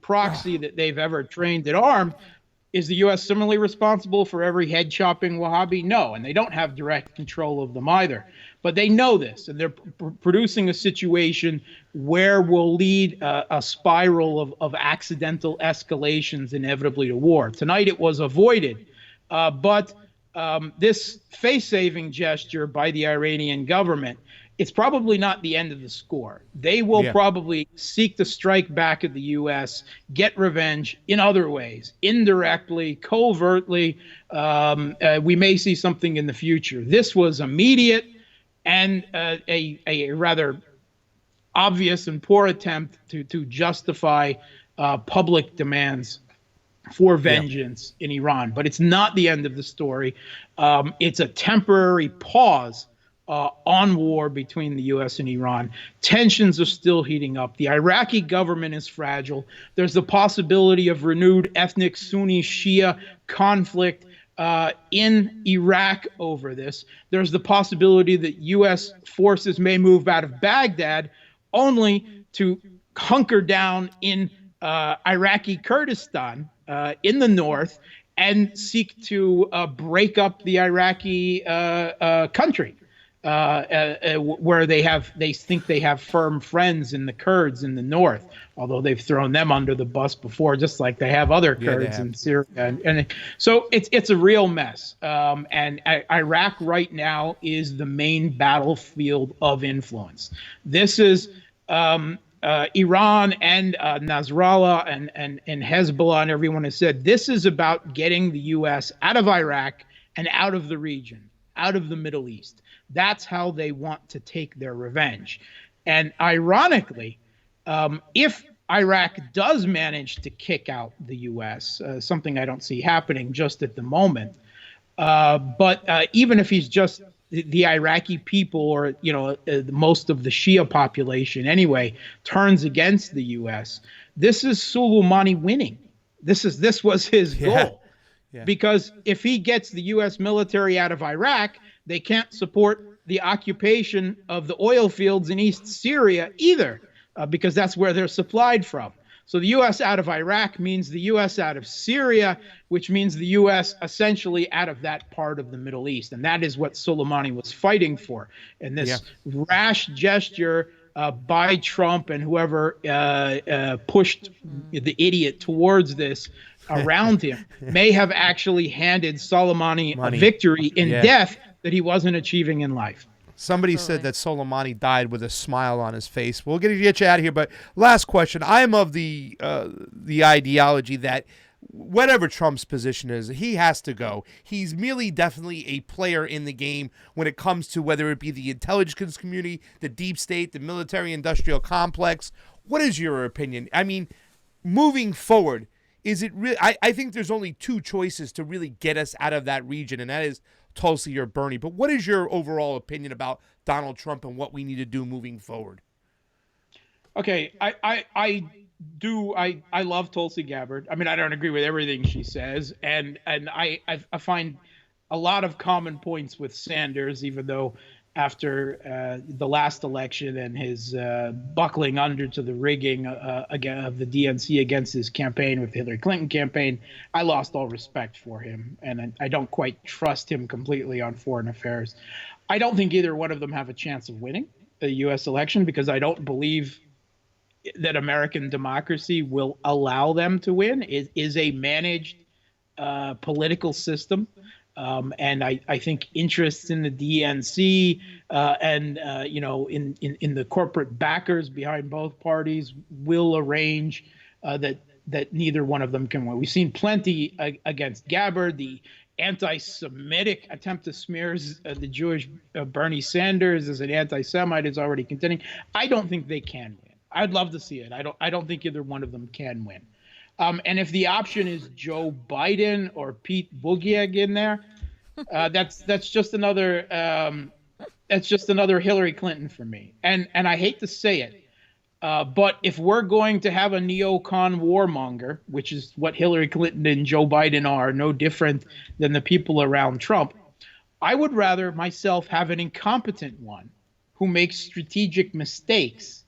proxy that they've ever trained and armed. Is the U.S. similarly responsible for every head-chopping Wahhabi? No, and they don't have direct control of them either. But they know this, and they're producing a situation where will lead a spiral of accidental escalations inevitably to war. Tonight it was avoided, but this face-saving gesture by the Iranian government, it's probably not the end of the score. They will probably seek to strike back at the U.S., get revenge in other ways, indirectly, covertly. We may see something in the future. This was immediate and a rather obvious and poor attempt to justify public demands for vengeance in Iran. But it's not the end of the story. It's a temporary pause on war between the U.S. and Iran. Tensions are still heating up. The Iraqi government is fragile. There's the possibility of renewed ethnic Sunni-Shia conflict in Iraq over this. There's the possibility that U.S. forces may move out of Baghdad only to hunker down in Iraqi Kurdistan in the north and seek to break up the Iraqi country. Where they think they have firm friends in the Kurds in the north, although they've thrown them under the bus before, just like they have other Kurds in Syria. And so it's a real mess. And Iraq right now is the main battlefield of influence. This is Iran and Nasrallah and Hezbollah and everyone has said this is about getting the U.S. out of Iraq and out of the region, out of the Middle East. That's how they want to take their revenge. And ironically, if Iraq does manage to kick out the U.S., something I don't see happening just at the moment, but even if he's just the Iraqi people or, most of the Shia population anyway, turns against the U.S., this is Soleimani winning. This was his goal. Yeah. Because if he gets the U.S. military out of Iraq, they can't support the occupation of the oil fields in East Syria either, because that's where they're supplied from. So the U.S. out of Iraq means the U.S. out of Syria, which means the U.S. essentially out of that part of the Middle East. And that is what Soleimani was fighting for. And this rash gesture by Trump and whoever pushed the idiot towards this around him may have actually handed Soleimani a victory in death that he wasn't achieving in life. Somebody said that Soleimani died with a smile on his face. We'll get you out of here, but last question. I'm of the ideology that whatever Trump's position is, he has to go. He's merely definitely a player in the game when it comes to whether it be the intelligence community, the deep state, the military-industrial complex. What is your opinion? I mean, moving forward, is it really? I think there's only two choices to really get us out of that region, and that is Tulsi or Bernie, but what is your overall opinion about Donald Trump and what we need to do moving forward? Okay, I love Tulsi Gabbard. I mean, I don't agree with everything she says, and I find a lot of common points with Sanders, even though after the last election and his buckling under to the rigging again of the DNC against his campaign with the Hillary Clinton campaign, I lost all respect for him, and I don't quite trust him completely on foreign affairs. I don't think either one of them have a chance of winning the U.S. election because I don't believe that American democracy will allow them to win. It is a managed political system. And I think interests in the DNC and in the corporate backers behind both parties will arrange that neither one of them can win. We've seen plenty against Gabbard, the anti-Semitic attempt to smear the Jewish Bernie Sanders as an anti-Semite is already contending. I don't think they can win. I'd love to see it. I don't think either one of them can win. And if the option is Joe Biden or Pete Buttigieg in there, that's just another Hillary Clinton for me. And I hate to say it, but if we're going to have a neocon warmonger, which is what Hillary Clinton and Joe Biden are, no different than the people around Trump, I would rather myself have an incompetent one who makes strategic mistakes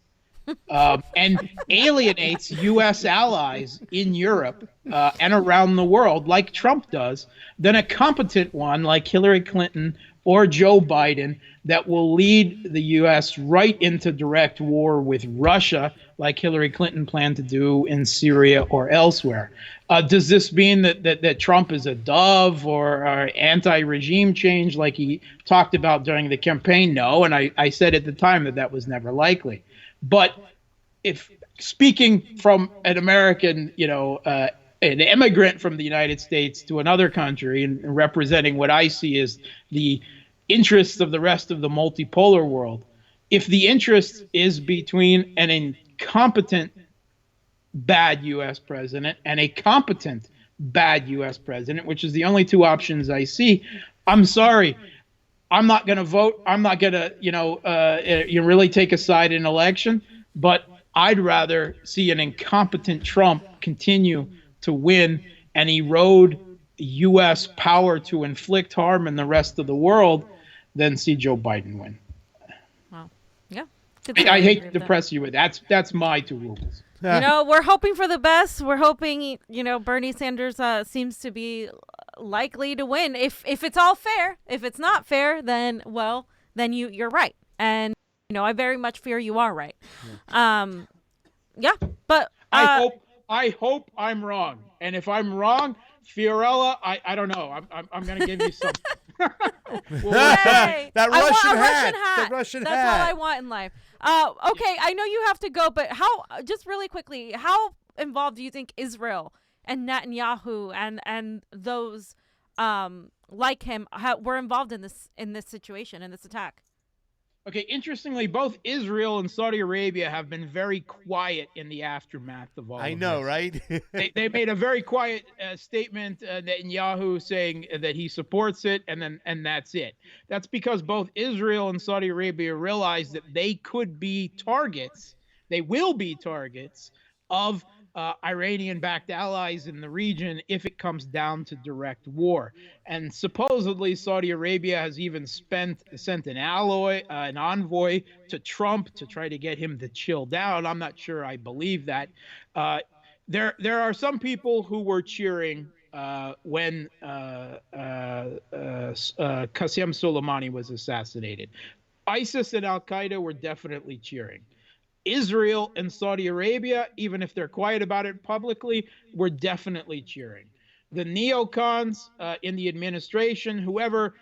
and alienates U.S. allies in Europe and around the world like Trump does, than a competent one like Hillary Clinton or Joe Biden that will lead the U.S. right into direct war with Russia like Hillary Clinton planned to do in Syria or elsewhere. Does this mean that Trump is a dove or anti-regime change like he talked about during the campaign? No, and I said at the time that was never likely. But if speaking from an American, an immigrant from the United States to another country and representing what I see as the interests of the rest of the multipolar world, if the interest is between an incompetent bad U.S. president and a competent bad U.S. president, which is the only two options I see, I'm sorry. I'm not going to vote. I'm not going to, you really take a side in an election. But I'd rather see an incompetent Trump continue to win and erode U.S. power to inflict harm in the rest of the world than see Joe Biden win. Wow. Yeah. I hate to depress you with that's my two rules. We're hoping for the best. We're hoping, Bernie Sanders seems to be likely to win. If it's all fair. If it's not fair, then you're right. And I very much fear you are right. But I hope I'm wrong. And if I'm wrong, Fiorella, I don't know. I'm going to give you some. That Russian hat. The Russian That's hat. all I want in life. Okay, I know you have to go, but just really quickly, how involved do you think Israel and Netanyahu and those like him were involved in this situation, in this attack? Okay, interestingly, both Israel and Saudi Arabia have been very quiet in the aftermath of all of this. I know, right? They made a very quiet statement, Netanyahu saying that he supports it, and that's it. That's because both Israel and Saudi Arabia realize that they could be targets. They will be targets of Iranian-backed allies in the region if it comes down to direct war. And supposedly Saudi Arabia has even sent an envoy to Trump to try to get him to chill down. I'm not sure I believe that. There are some people who were cheering when Qasem Soleimani was assassinated. ISIS and Al-Qaeda were definitely cheering. Israel and Saudi Arabia, even if they're quiet about it publicly, were definitely cheering. The neocons in the administration, whoever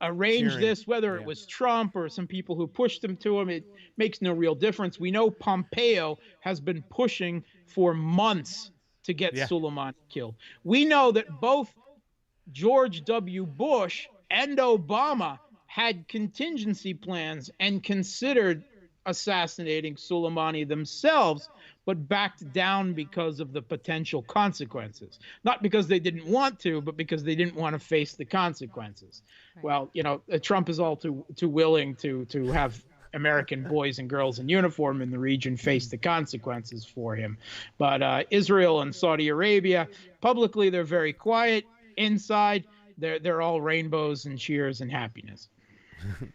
arranged this, whether it was Trump or some people who pushed him to him, it makes no real difference. We know Pompeo has been pushing for months to get Soleimani killed. We know that both George W. Bush and Obama had contingency plans and considered assassinating Soleimani themselves, but backed down because of the potential consequences. Not because they didn't want to, but because they didn't want to face the consequences. Right. Well, Trump is all too willing to have American boys and girls in uniform in the region face the consequences for him. But Israel and Saudi Arabia, publicly, they're very quiet. Inside, they're all rainbows and cheers and happiness.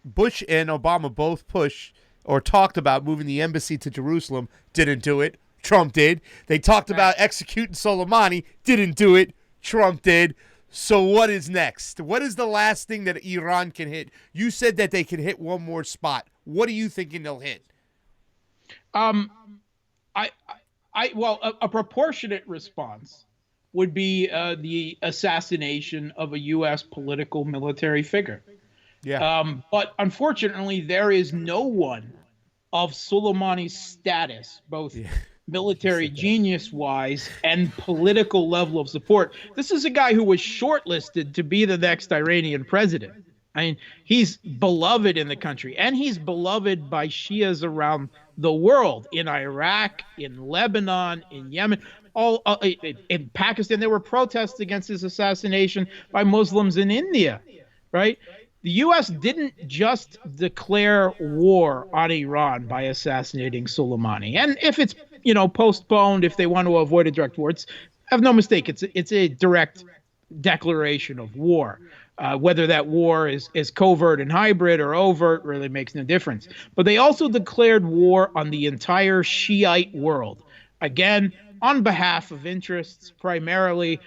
Bush and Obama both pushed or talked about moving the embassy to Jerusalem. Didn't do it. Trump did. They talked about executing Soleimani. Didn't do it. Trump did. So what is next? What is the last thing that Iran can hit? You said that they can hit one more spot. What are you thinking they'll hit? Well, a proportionate response would be the assassination of a U.S. political military figure. Yeah. But unfortunately, there is no one of Soleimani's status, both military genius-wise and political level of support. This is a guy who was shortlisted to be the next Iranian president. I mean, he's beloved in the country, and he's beloved by Shias around the world, in Iraq, in Lebanon, in Yemen, all in Pakistan. There were protests against his assassination by Muslims in India, right? The U.S. didn't just declare war on Iran by assassinating Soleimani. And if it's, postponed, if they want to avoid a direct war, have no mistake, it's a direct declaration of war. Whether that war is covert and hybrid or overt really makes no difference. But they also declared war on the entire Shiite world. Again, on behalf of interests primarily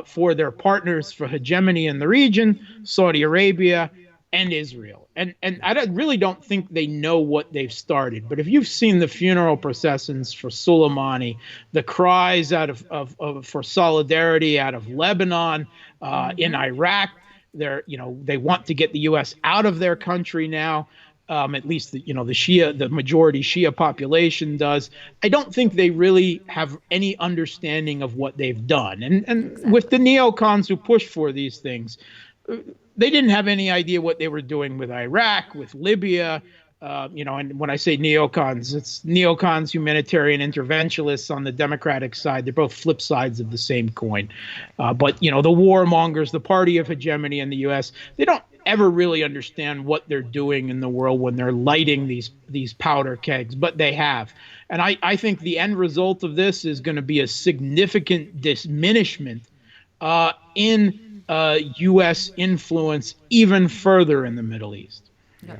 for their partners for hegemony in the region, Saudi Arabia and Israel. And I really don't think they know what they've started. But if you've seen the funeral processions for Soleimani, the cries for solidarity out of Lebanon, in Iraq, they want to get the U.S. out of their country now. At least the majority Shia population does. I don't think they really have any understanding of what they've done. And exactly. With the neocons who push for these things, they didn't have any idea what they were doing with Iraq, with Libya. And when I say neocons, it's neocons, humanitarian interventionists on the Democratic side. They're both flip sides of the same coin. But the warmongers, the party of hegemony in the U.S., they don't ever really understand what they're doing in the world when they're lighting these powder kegs, but they have. And I think the end result of this is going to be a significant diminishment in U.S. influence even further in the Middle East. Yeah.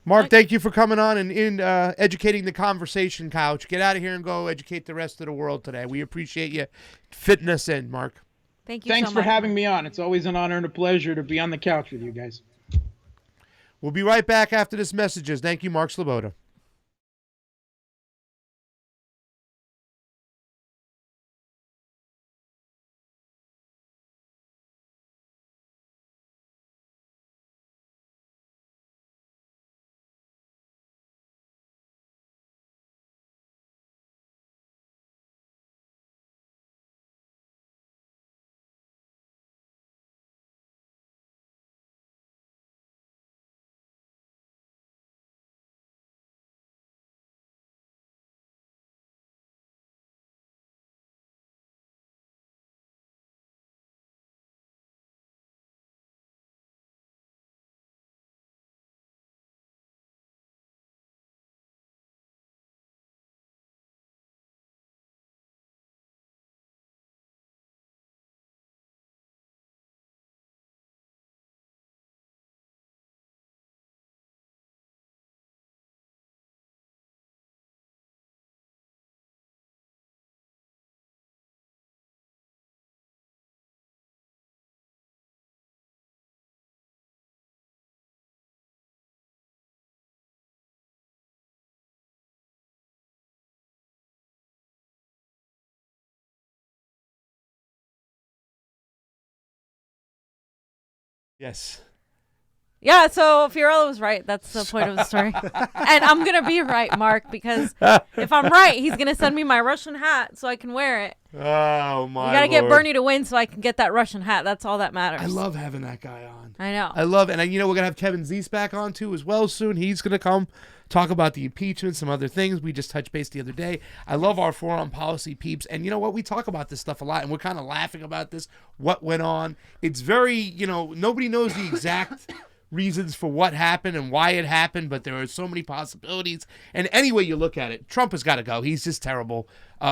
Mark, thank you for coming on and educating the conversation couch. Get out of here and go educate the rest of the world today. We appreciate you fitting us in, Mark. Thank you Thanks so for much, having me on. It's always an honor and a pleasure to be on the couch with you guys. We'll be right back after this messages. Thank you, Mark Sloboda. Yes. Yeah, so Fiorella was right. That's the point of the story. And I'm going to be right, Mark, because if I'm right, he's going to send me my Russian hat so I can wear it. Oh, my You got to get Lord. Bernie to win so I can get that Russian hat. That's all that matters. I love having that guy on. I know. I love it. And you know, we're going to have Kevin Zeese back on, too, as well soon. He's going to come talk about the impeachment, some other things. We just touched base the other day. I love our foreign policy peeps. And you know what? We talk about this stuff a lot, and we're kind of laughing about this, what went on. It's very, you know, nobody knows the exact reasons for what happened and why it happened, but there are so many possibilities. And any way you look at it, Trump has got to go. He's just terrible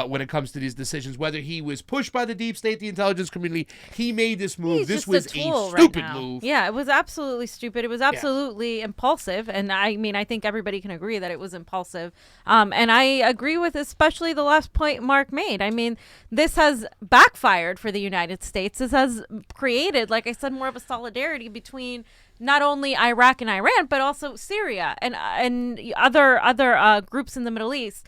when it comes to these decisions. Whether he was pushed by the deep state, the intelligence community, he made this move. He's This just was a tool a stupid right now. move. Yeah, it was absolutely stupid. It was absolutely impulsive. And I mean, I think everybody can agree that it was impulsive. And I agree with especially the last point Mark made. I mean, this has backfired for the United States. This has created, like I said, more of a solidarity between not only Iraq and Iran, but also Syria and other groups in the Middle East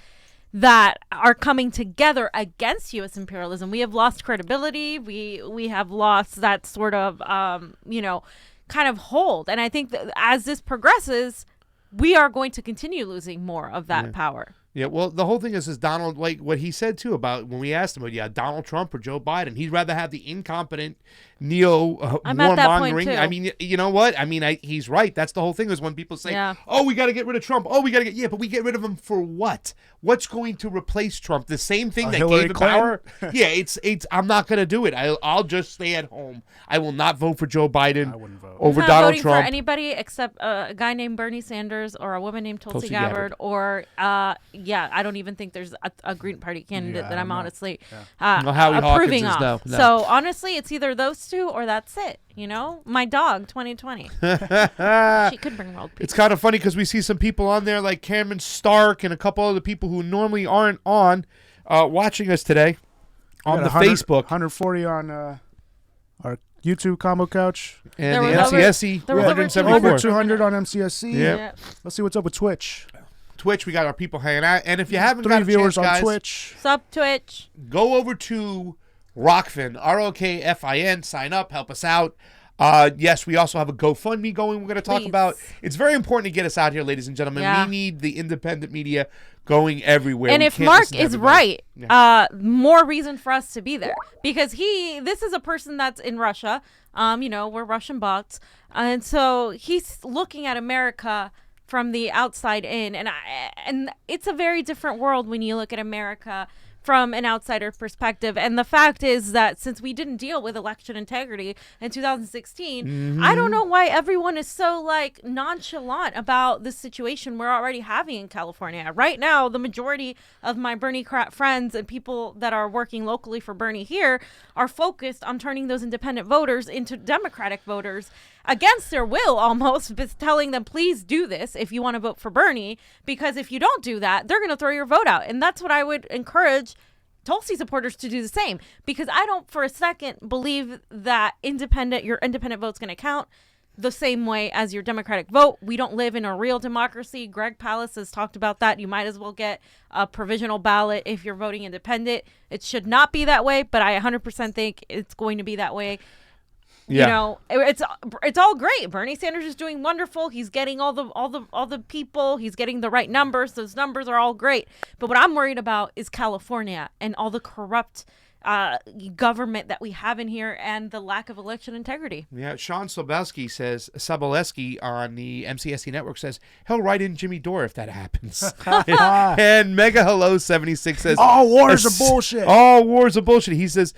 that are coming together against U.S. imperialism. We have lost credibility. We have lost that sort of, kind of hold. And I think that as this progresses, we are going to continue losing more of that power. Yeah, well, the whole thing is Donald, like what he said, too, about when we asked him, Donald Trump or Joe Biden. He'd rather have the incompetent warmongering. I mean, you know what? I mean, he's right. That's the whole thing is when people say, oh, we got to get rid of Trump. Oh, we got to get, but we get rid of him for what? What's going to replace Trump? The same thing that Hillary gave him Clinton? power? Yeah, I'm not going to do it. I'll just stay at home. I will not vote for Joe Biden over I'm not Donald voting Trump. for anybody except a guy named Bernie Sanders or a woman named Tulsi Gabbard or I don't even think there's a Green Party candidate that I'm honestly approving of. No. So honestly, it's either those two or that's it. You know, my dog, 2020. She could bring world peace. It's kind of funny because we see some people on there like Cameron Stark and a couple other people who normally aren't on watching us today on the Facebook. 140 on our YouTube combo couch. And the MCSE, 174. Over 200 on MCSE. Yeah. Let's see what's up with Twitch. Twitch, we got our people hanging out. And if you haven't 3 got a viewers chance, guys, on Twitch. Sup, Twitch. Go over to Rockfin, ROKFIN, sign up, help us out. Yes, we also have a GoFundMe going we're going to talk about. It's very important to get us out here, ladies and gentlemen. Yeah. We need the independent media going everywhere. And we if Mark listen to is everybody. right, more reason for us to be there. Because this is a person that's in Russia. We're Russian bots. And so he's looking at America from the outside in. And it's a very different world when you look at America from an outsider perspective. And the fact is that since we didn't deal with election integrity in 2016, I don't know why everyone is so nonchalant about this situation we're already having in California. Right now, the majority of my Bernie friends and people that are working locally for Bernie here are focused on turning those independent voters into Democratic voters against their will almost, but telling them, please do this if you want to vote for Bernie, because if you don't do that, they're going to throw your vote out. And that's what I would encourage Tulsi supporters to do the same, because I don't for a second believe that your independent vote's going to count the same way as your Democratic vote. We don't live in a real democracy. Greg Palast has talked about that. You might as well get a provisional ballot if you're voting independent. It should not be that way, but I 100% think it's going to be that way. Yeah. It's all great. Bernie Sanders is doing wonderful. He's getting all the people. He's getting the right numbers. Those numbers are all great. But what I'm worried about is California and all the corrupt government that we have in here and the lack of election integrity. Yeah, Sean Sobolewski on the MCSC network says he'll write in Jimmy Dore if that happens. And Mega Hello 76 says all wars are bullshit. All wars are bullshit. He says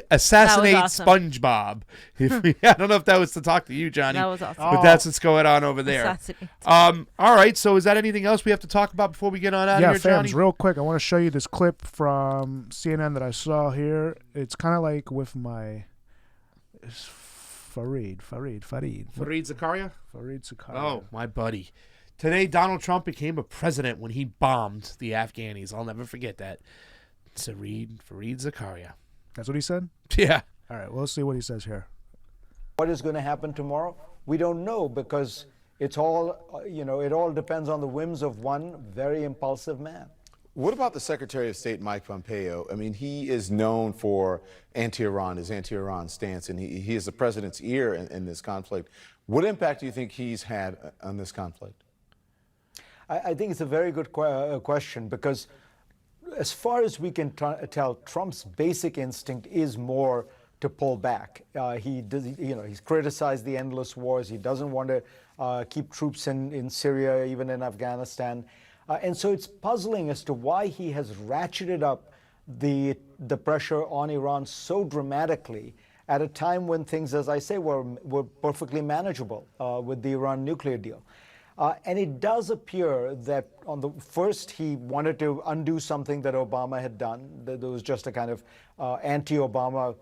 assassinate awesome. SpongeBob. I don't know if that was to talk to you, Johnny. That was awesome. But that's what's going on over there. Assassinate. All right, so is that anything else we have to talk about before we get on out of here, Johnny? Fams, real quick, I want to show you this clip from CNN that I saw here. It's kind of like with my Fareed Zakaria? Fareed Zakaria. Oh, my buddy. Today, Donald Trump became a president when he bombed the Afghanis. I'll never forget that. Fareed Zakaria. That's what he said? Yeah. All right, well, let's see what he says here. What is going to happen tomorrow? We don't know, because it's all, it all depends on the whims of one very impulsive man. What about the Secretary of State, Mike Pompeo? I mean, he is known for his anti-Iran stance, and he is the president's ear in this conflict. What impact do you think he's had on this conflict? I think it's a very good question, because as far as we can tell, Trump's basic instinct is more to pull back. He's criticized the endless wars. He doesn't want to keep troops in Syria, even in Afghanistan. And so it's puzzling as to why he has ratcheted up the pressure on Iran so dramatically at a time when things, as I say, were perfectly manageable with the Iran nuclear deal. And it does appear that first he wanted to undo something that Obama had done. There was just a kind of anti-Obama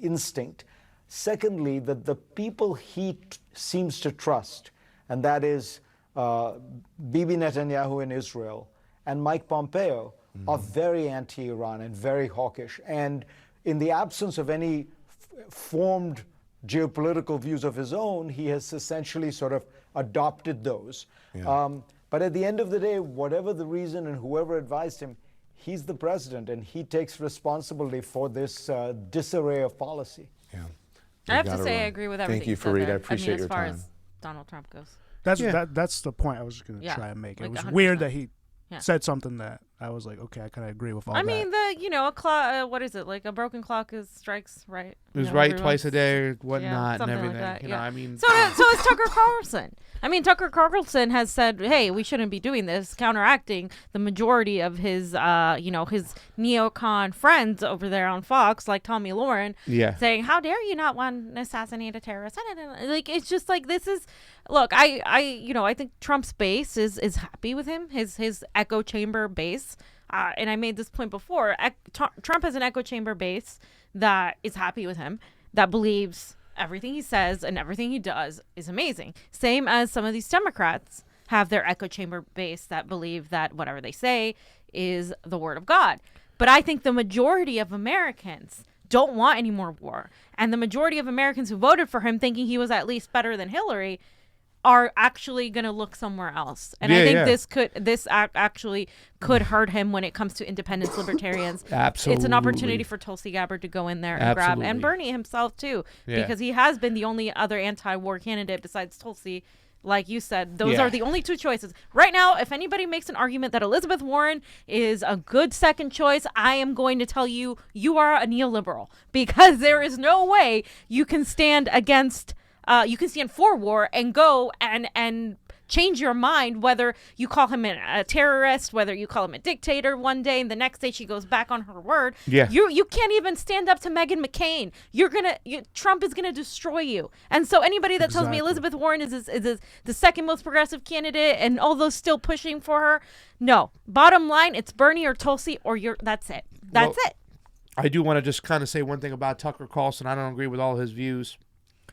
instinct. Secondly, that the people he seems to trust, and that is Bibi Netanyahu in Israel and Mike Pompeo, are very anti-Iran and very hawkish. And in the absence of any formed geopolitical views of his own, he has essentially sort of adopted those. Yeah. But at the end of the day, whatever the reason and whoever advised him, he's the president, and he takes responsibility for this disarray of policy. Yeah. I have to say I agree with everything. Thank you, Fareed. I appreciate your time. As far as Donald Trump goes. That's the point I was going to try and make. It was 100%. Weird that he said something that I was like, okay, I kind of agree with all that. I mean, a clock, what is it? Like a broken clock strikes right. It was right twice a day or whatnot and everything. Like that, I mean. So is Tucker Carlson. I mean, Tucker Carlson has said, hey, we shouldn't be doing this, counteracting the majority of his, his neocon friends over there on Fox, like Tommy Lauren, saying, how dare you not want to assassinate a terrorist? Like, it's just like, this is, look, I think Trump's base is happy with him, his echo chamber base. And I made this point before. Trump has an echo chamber base that is happy with him, that believes everything he says and everything he does is amazing. Same as some of these Democrats have their echo chamber base that believe that whatever they say is the word of God. But I think the majority of Americans don't want any more war. And the majority of Americans who voted for him thinking he was at least better than Hillary are actually going to look somewhere else. And I think this actually could hurt him when it comes to independents, libertarians. Absolutely. It's an opportunity for Tulsi Gabbard to go in there and grab, and Bernie himself too, because he has been the only other anti-war candidate besides Tulsi. Like you said, those are the only two choices. Right now, if anybody makes an argument that Elizabeth Warren is a good second choice, I am going to tell you, you are a neoliberal, because there is no way you can stand against you can stand for war and go and change your mind, whether you call him a terrorist, whether you call him a dictator one day and the next day she goes back on her word. Yeah. You can't even stand up to Meghan McCain. Trump is gonna destroy you. And so anybody that tells me Elizabeth Warren is the second most progressive candidate and all those still pushing for her, no. Bottom line, it's Bernie or Tulsi or that's it. That's it. I do want to just kind of say one thing about Tucker Carlson. I don't agree with all his views.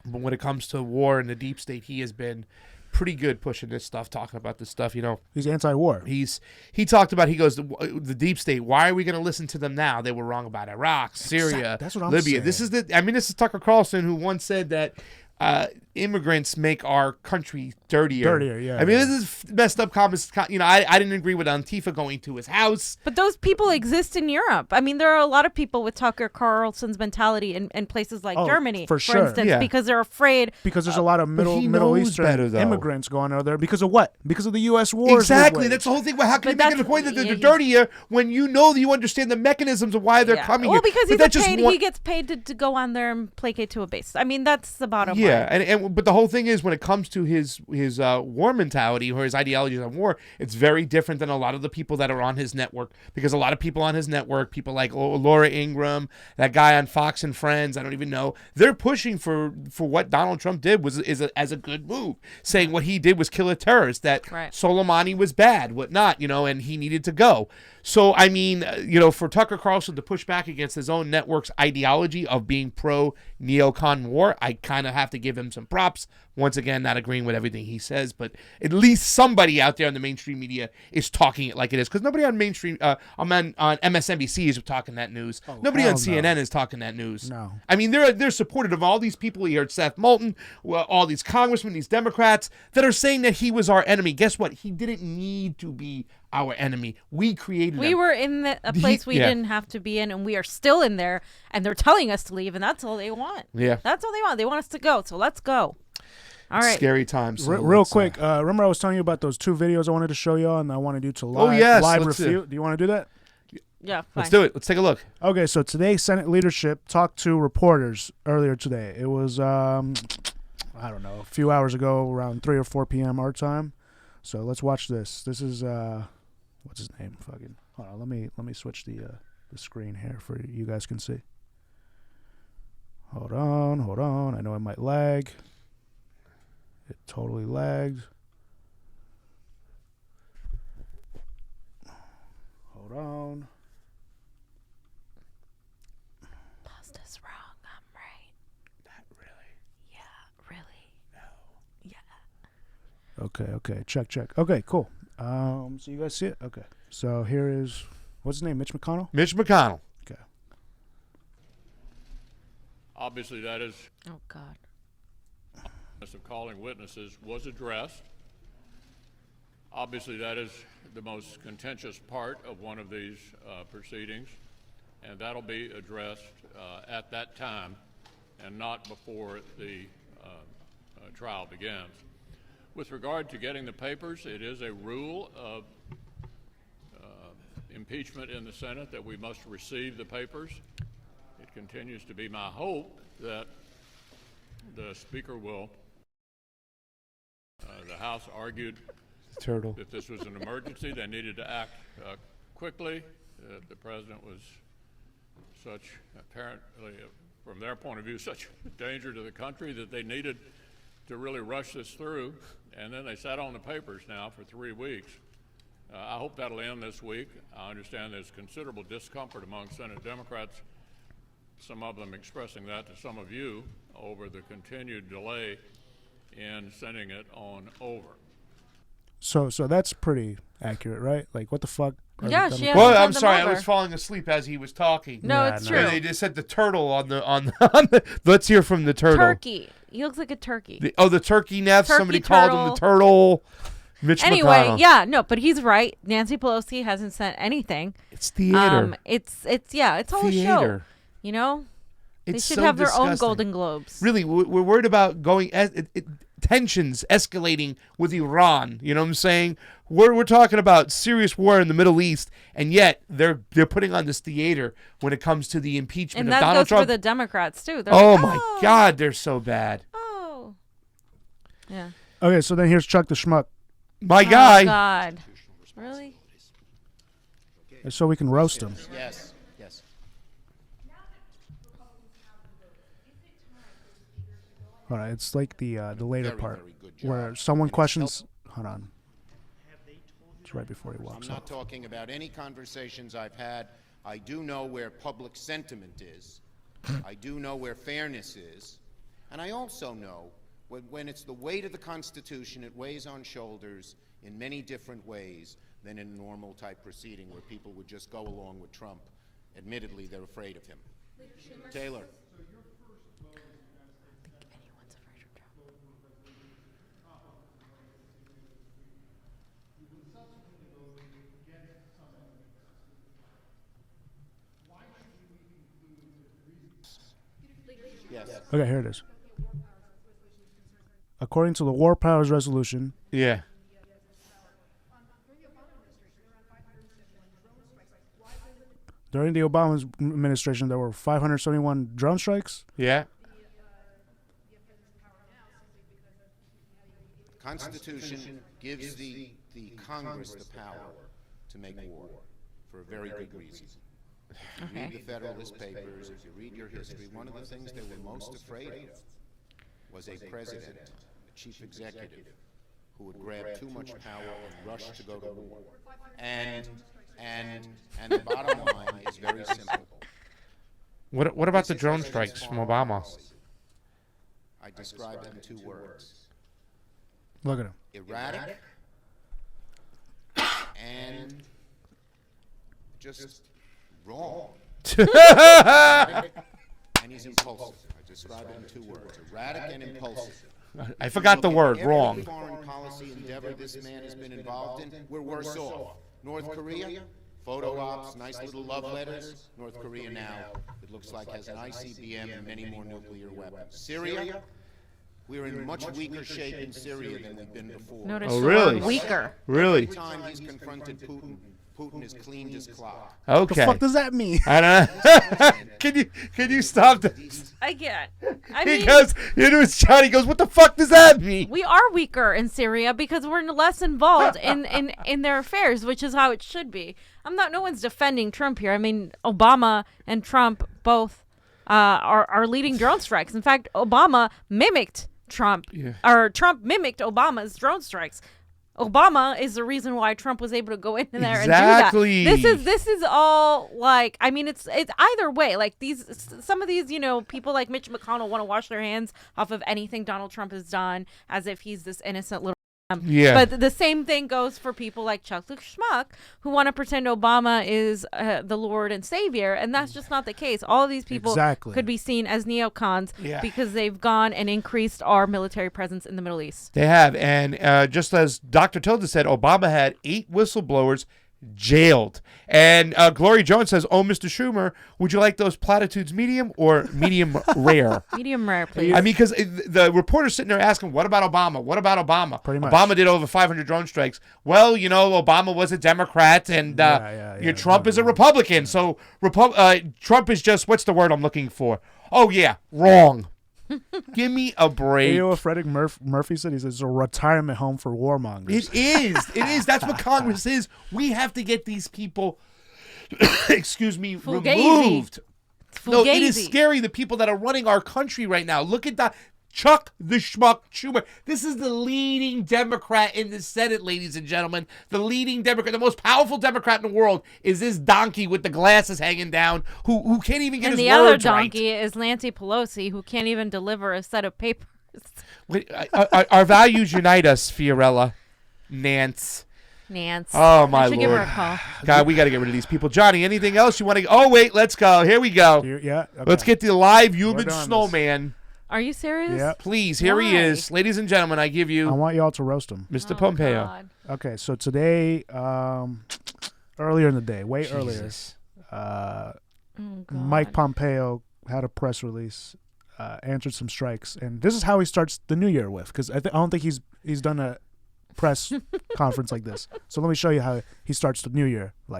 But when it comes to war and the deep state, he has been pretty good pushing this stuff, talking about this stuff. He's anti-war. He talked about, he goes, the deep state, why are we going to listen to them now? They were wrong about Iraq, Syria, That's what I'm Libya. saying. This is Tucker Carlson, who once said that immigrants make our country dirtier. This is messed up comments. I didn't agree with Antifa going to his house. But those people exist in Europe. I mean, there are a lot of people with Tucker Carlson's mentality in places like Germany, for instance, because they're afraid. Because there's a lot of Middle Eastern immigrants going over there. Because of what? Because of the U.S. wars. Exactly. That's the whole thing. Well, how can you make the point that they're dirtier when you know that you understand the mechanisms of why they're coming here? Well, because he gets paid to go on there and placate to a base. I mean, that's the bottom line. Yeah, but the whole thing is, when it comes to his war mentality or his ideologies on war, it's very different than a lot of the people that are on his network. Because a lot of people on his network, people like Laura Ingraham, that guy on Fox and Friends, I don't even know, they're pushing for what Donald Trump did as a good move, saying what he did was kill a terrorist, that Soleimani was bad, whatnot, and he needed to go. So, I mean, for Tucker Carlson to push back against his own network's ideology of being pro-neocon war, I kind of have to give him some props. once again, not agreeing with everything he says, but at least somebody out there in the mainstream media is talking it like it is. Because nobody on mainstream, on MSNBC is talking that news. Nobody on CNN is talking that news. No. I mean, they're supportive of all these people. You heard Seth Moulton, all these congressmen, these Democrats that are saying that he was our enemy. Guess what? He didn't need to be our enemy. We created We him. were in a place we didn't have to be in, and we are still in there, and they're telling us to leave, and that's all they want. Yeah. That's all they want. They want us to go, so let's go. All right. Scary times. So Real quick, remember I was telling you about those 2 videos I wanted to show y'all, and I wanted you to live refute. Do you want to do that? Yeah, fine. Let's do it. Let's take a look. Okay, so today Senate leadership talked to reporters earlier today. It was I don't know, a few hours ago, around 3 or 4 p.m. our time. So let's watch this. This is what's his name? Fucking hold on. Let me switch the screen here for you guys can see. Hold on. I know it might lag. It totally lagged. Hold on. Pasta's wrong. I'm right. Not really. Yeah, really. No. Yeah. Okay. Check. Okay, cool. So you guys see it? Okay. So here is, what's his name? Mitch McConnell? Mitch McConnell. Okay. Obviously, that is Oh, God. of calling witnesses was addressed. Obviously, that is the most contentious part of one of these proceedings, and that'll be addressed at that time and not before the trial begins. With regard to getting the papers, it is a rule of impeachment in the Senate that we must receive the papers. It continues to be my hope that the Speaker will. The House argued that this was an emergency. They needed to act quickly. The President was such, apparently, from their point of view, such a danger to the country that they needed to really rush this through. And then they sat on the papers now for 3 weeks. I hope that'll end this week. I understand there's considerable discomfort among Senate Democrats, some of them expressing that to some of you, over the continued delay in sending it on over. So that's pretty accurate, right? Like, what the fuck? Yeah, she hasn't Well, sent I'm them sorry, I over. was falling asleep as he was talking. No, Yeah, it's no. true. They just said the turtle on the let's hear from the turtle. Turkey. He looks like a turkey. The turkey Neff. Turkey Somebody called him the turtle. Mitch Anyway, McConnell. yeah, no, but he's right. Nancy Pelosi hasn't sent anything. It's theater. It's all a show. Theater. You know, they It's should so have their own disgusting. Golden Globes. Really, we're worried about tensions escalating with Iran. You know what I'm saying? We're talking about serious war in the Middle East, and yet they're putting on this theater when it comes to the impeachment And of that Donald goes Trump. for the Democrats too. They're Oh like, my God, they're so bad. Oh. Yeah. Okay, so then here's Chuck the Schmuck. My Oh, guy. God. Really? So we can roast him. Yes. All right, it's like the later Very, part very good job. where someone questions. Hold on. It's right before he I'm walks not off. talking about any conversations I've had. I do know where public sentiment is. I do know where fairness is. And I also know when it's the weight of the Constitution, it weighs on shoulders in many different ways than in a normal type proceeding where people would just go along with Trump. Admittedly, they're afraid of him. Taylor. Anyone's afraid of Trump. Yes. Okay, here it is. According to the War Powers Resolution, Yeah. during the Obama administration, there were 571 drone strikes. Yeah. Constitution gives the Congress the power to make war for a very good reason. If you read the Federalist Papers, if you read your history, one of the things they were most afraid of was a president, a chief executive, who would grab too much power and rush to go to war. And the bottom line is very simple. What about the drone strikes from Obama? I describe it in 2 words. Look at him. Erratic and just wrong. And he's impulsive. I describe it in 2 words: erratic and impulsive. I forgot the word. Wrong. Every foreign policy endeavor this man has been involved in, we're worse off. North Korea, photo ops, nice little love letters. North Korea now, it looks like, has an ICBM and many more nuclear weapons. Syria, we're in much weaker shape in Syria than we've been before. Notice Oh, the really? word weaker. Really? Every time he's confronted Putin, Putin is cleaned his clock. Okay. What the fuck does that mean? I don't know. Can you stop this? I can't. He goes, Johnny goes, what the fuck does that mean? We are weaker in Syria because we're less involved in their affairs, which is how it should be. No one's defending Trump here. I mean, Obama and Trump both are leading drone strikes. In fact, Obama mimicked Trump, or Trump mimicked Obama's drone strikes. Obama is the reason why Trump was able to go in there and do that. This is all like, I mean, it's either way. Like some of these, people like Mitch McConnell want to wash their hands off of anything Donald Trump has done as if he's this innocent little. But the same thing goes for people like Chuck the Schmuck who want to pretend Obama is the Lord and Savior, and that's just not the case. All of these people could be seen as neocons because they've gone and increased our military presence in the Middle East. They have, and just as Dr. Tilda said, Obama had 8 whistleblowers jailed. And Glory Jones says, "Oh, Mr. Schumer, would you like those platitudes medium or medium rare?" Medium rare, please. I mean, because the reporter's sitting there asking, "What about Obama? What about Obama?" Pretty much. Obama did over 500 drone strikes. Well, Obama was a Democrat, and Trump is a Republican. So Trump is just, what's the word I'm looking for? Oh yeah, wrong. Give me a break. You know what Frederick Murphy said? He says it's a retirement home for warmongers. It is. It is. That's what Congress is. We have to get these people, removed. No, it is scary, the people that are running our country right now. Look at that. Chuck the Schmuck Schumer. This is the leading Democrat in the Senate, ladies and gentlemen. The leading Democrat, the most powerful Democrat in the world is this donkey with the glasses hanging down who can't even get his words right. And the other donkey is Nancy Pelosi, who can't even deliver a set of papers. Wait, our values unite us, Fiorella. Nance. Oh, my Lord. Give her a call. God, we got to get rid of these people. Johnny, anything else you want to... Oh, wait, let's go. Here we go. Okay. Let's get the live human snowman. Are you serious? Yeah. Please, here he is. Ladies and gentlemen, I give you... I want y'all to roast him. Mr. Pompeo. God. Okay, so today, earlier in the day, earlier, Mike Pompeo had a press release, answered some strikes, and this is how he starts the new year with, because I don't think he's done a press conference like this. So let me show you how he starts the new year. I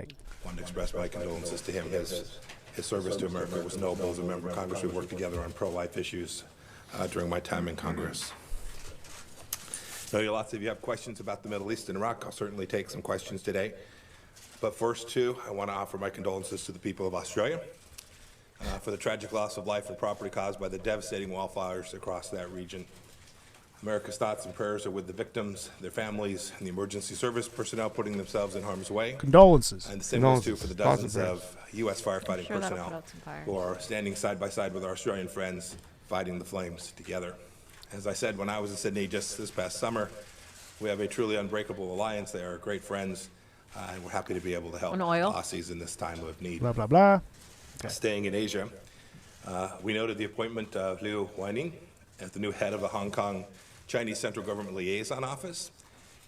want to express my condolences to him. His service to America was noble. As a member of Congress, we worked together on pro-life issues during my time in Congress. I know lots of you have questions about the Middle East and Iraq. I'll certainly take some questions today. But first, too, I want to offer my condolences to the people of Australia for the tragic loss of life and property caused by the devastating wildfires across that region. America's thoughts and prayers are with the victims, their families, and the emergency service personnel putting themselves in harm's way. Condolences. And the same goes, too, for the dozens of U.S. firefighting personnel who are standing side by side with our Australian friends fighting the flames together. As I said when I was in Sydney just this past summer, we have a truly unbreakable alliance. They are great friends, and we're happy to be able to help Aussies in this time of need. Blah, blah, blah. Okay. Staying in Asia, we noted the appointment of Liu Weining as the new head of the Hong Kong Chinese Central Government Liaison Office.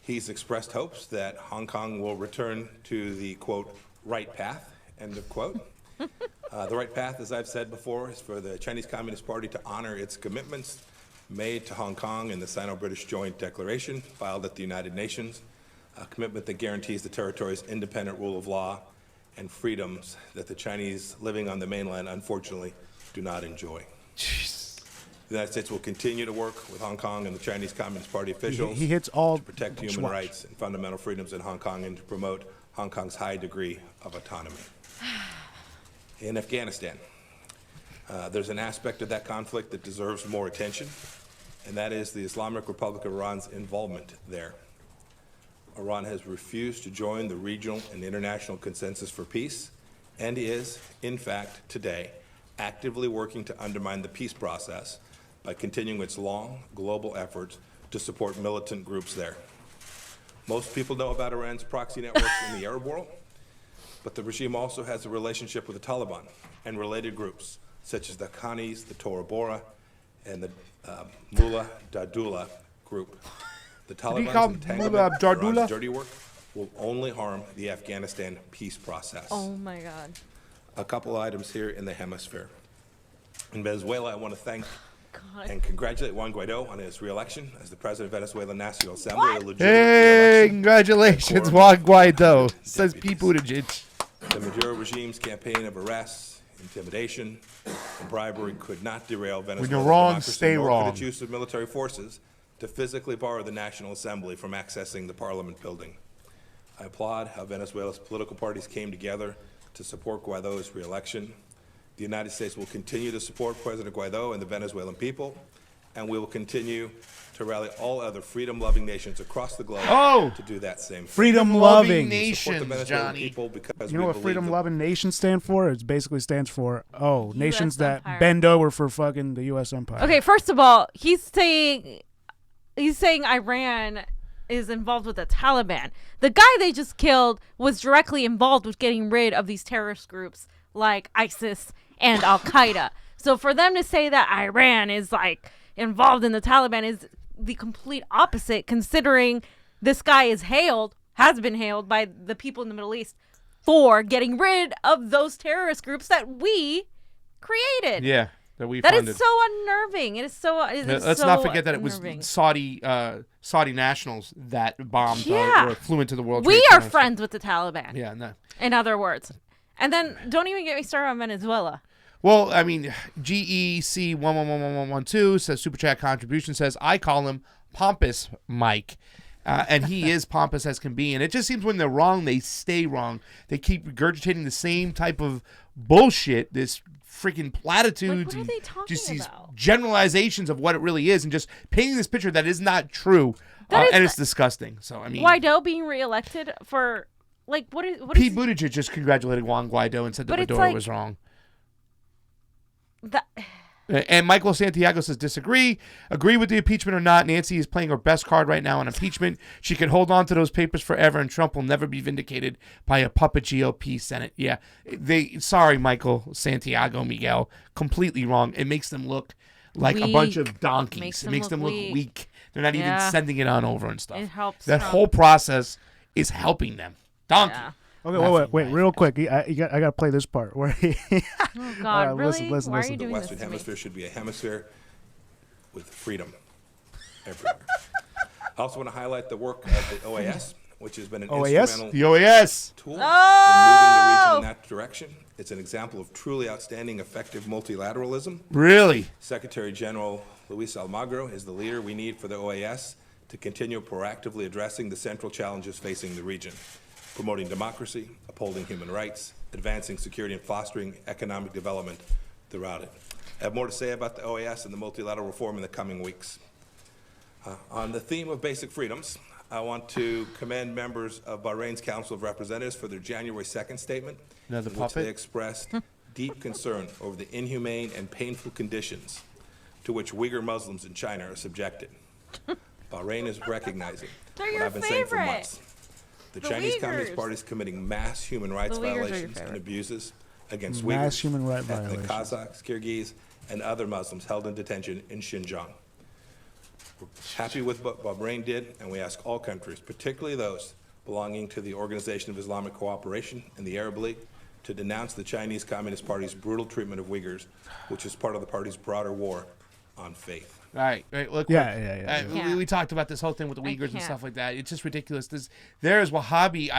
He's expressed hopes that Hong Kong will return to the, quote, right path, end of quote. The right path, as I've said before, is for the Chinese Communist Party to honor its commitments made to Hong Kong in the Sino-British Joint Declaration filed at the United Nations, a commitment that guarantees the territory's independent rule of law and freedoms that the Chinese living on the mainland, unfortunately, do not enjoy. Jeez. The United States will continue to work with Hong Kong and the Chinese Communist Party officials he hits all to protect human rights and fundamental freedoms in Hong Kong and to promote Hong Kong's high degree of autonomy. In Afghanistan, there's an aspect of that conflict that deserves more attention, and that is the Islamic Republic of Iran's involvement there. Iran has refused to join the regional and international consensus for peace and is, in fact, today, actively working to undermine the peace process by continuing its long global efforts to support militant groups there. Most people know about Iran's proxy networks in the Arab world, but the regime also has a relationship with the Taliban and related groups, such as the Haqqanis, the Tora Bora, and the Mullah Jardula group. The Taliban's entanglement with Iran's dirty work will only harm the Afghanistan peace process. Oh my God. A couple items here in the hemisphere. In Venezuela, I want to thank and congratulate Juan Guaido on his re-election as the president of Venezuelan National Assembly. Hey, congratulations, Juan Guaido, says Pete Buttigieg. The Maduro regime's campaign of arrests, intimidation, and bribery could not derail Venezuela's When you're wrong, democracy, stay nor wrong. could its use of military forces to physically bar the National Assembly from accessing the parliament building. I applaud how Venezuela's political parties came together to support Guaido's re-election. The United States will continue to support President Guaido and the Venezuelan people, and we will continue to rally all other freedom-loving nations across the globe to do that same thing. Freedom-loving nations, Johnny. Because you know what freedom-loving nations stand for? It basically stands for, nations that Empire. bend over for fucking the U.S. empire. Okay, first of all, he's saying Iran is involved with the Taliban. The guy they just killed was directly involved with getting rid of these terrorist groups like ISIS and Al-Qaeda. So for them to say that Iran is like involved in the Taliban is the complete opposite, considering this guy has been hailed by the people in the Middle East for getting rid of those terrorist groups that we created. Yeah, that we That funded. is so unnerving. It is so. Let's not forget that it was Saudi nationals that bombed or flew into the World Trade We are Center. friends with the Taliban. Yeah, no. In other words. And then don't even get me started on Venezuela. Well, I mean, GEC 111112 says Super Chat contribution says, I call him Pompous Mike. And he is pompous as can be. And it just seems when they're wrong, they stay wrong. They keep regurgitating the same type of bullshit, this freaking platitudes Like, what are they talking just these about? generalizations of what it really is and just painting this picture that is not true. And it's disgusting. So, I mean, Guaido being reelected for, like, what is Pete Buttigieg just congratulated Juan Guaido and said that Maduro was wrong. And Michael Santiago says, disagree. Agree with the impeachment or not. Nancy is playing her best card right now on impeachment. She can hold on to those papers forever, and Trump will never be vindicated by a puppet GOP Senate. Yeah. Sorry, Michael Santiago Miguel. Completely wrong. It makes them look like a bunch of donkeys. It makes them look weak. They're not even sending it on over and stuff. It helps. That whole process is helping them. Donkey. Yeah. Okay, wait, real quick. I got to play this part where he. Oh God, really? Listen. Why are you doing The this Western to me? Hemisphere should be a hemisphere with freedom everywhere. I also want to highlight the work of the OAS, which has been an instrumental The OAS. tool in moving the region in that direction. It's an example of truly outstanding, effective multilateralism. Really? Secretary General Luis Almagro is the leader we need for the OAS to continue proactively addressing the central challenges facing the region, promoting democracy, upholding human rights, advancing security, and fostering economic development throughout it. I have more to say about the OAS and the multilateral reform in the coming weeks. On the theme of basic freedoms, I want to commend members of Bahrain's Council of Representatives for their January 2nd statement, in which they expressed deep concern over the inhumane and painful conditions to which Uyghur Muslims in China are subjected. Bahrain is recognizing what I've been saying for months. The Chinese Communist Party is committing mass human rights violations and abuses against Uyghurs, human rights ethnic violations. Kazakhs, Kyrgyz, and other Muslims held in detention in Xinjiang. We're happy with what Bahrain did, and we ask all countries, particularly those belonging to the Organization of Islamic Cooperation and the Arab League, to denounce the Chinese Communist Party's brutal treatment of Uyghurs, which is part of the party's broader war on faith. Right. Look, Yeah. we talked about this whole thing with the Uyghurs and stuff like that. It's just ridiculous. There is Wahhabi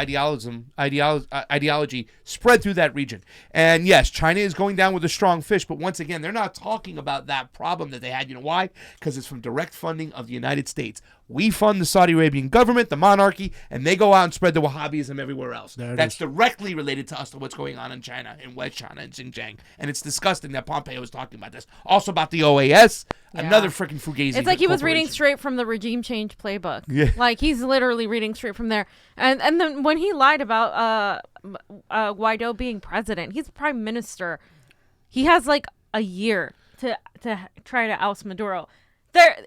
ideology spread through that region. And yes, China is going down with a strong fish, but once again, they're not talking about that problem that they had. You know why? Because it's from direct funding of the United States. We fund the Saudi Arabian government, the monarchy, and they go out and spread the Wahhabism everywhere else. That's directly related to us to what's going on in China, in West China, and Xinjiang. And it's disgusting that Pompeo was talking about this. Also about the OAS, another freaking fugazi. It's like he was reading straight from the regime change playbook. Yeah. Like he's literally reading straight from there. And then when he lied about Guaido being president, he's prime minister. He has like a year to try to oust Maduro.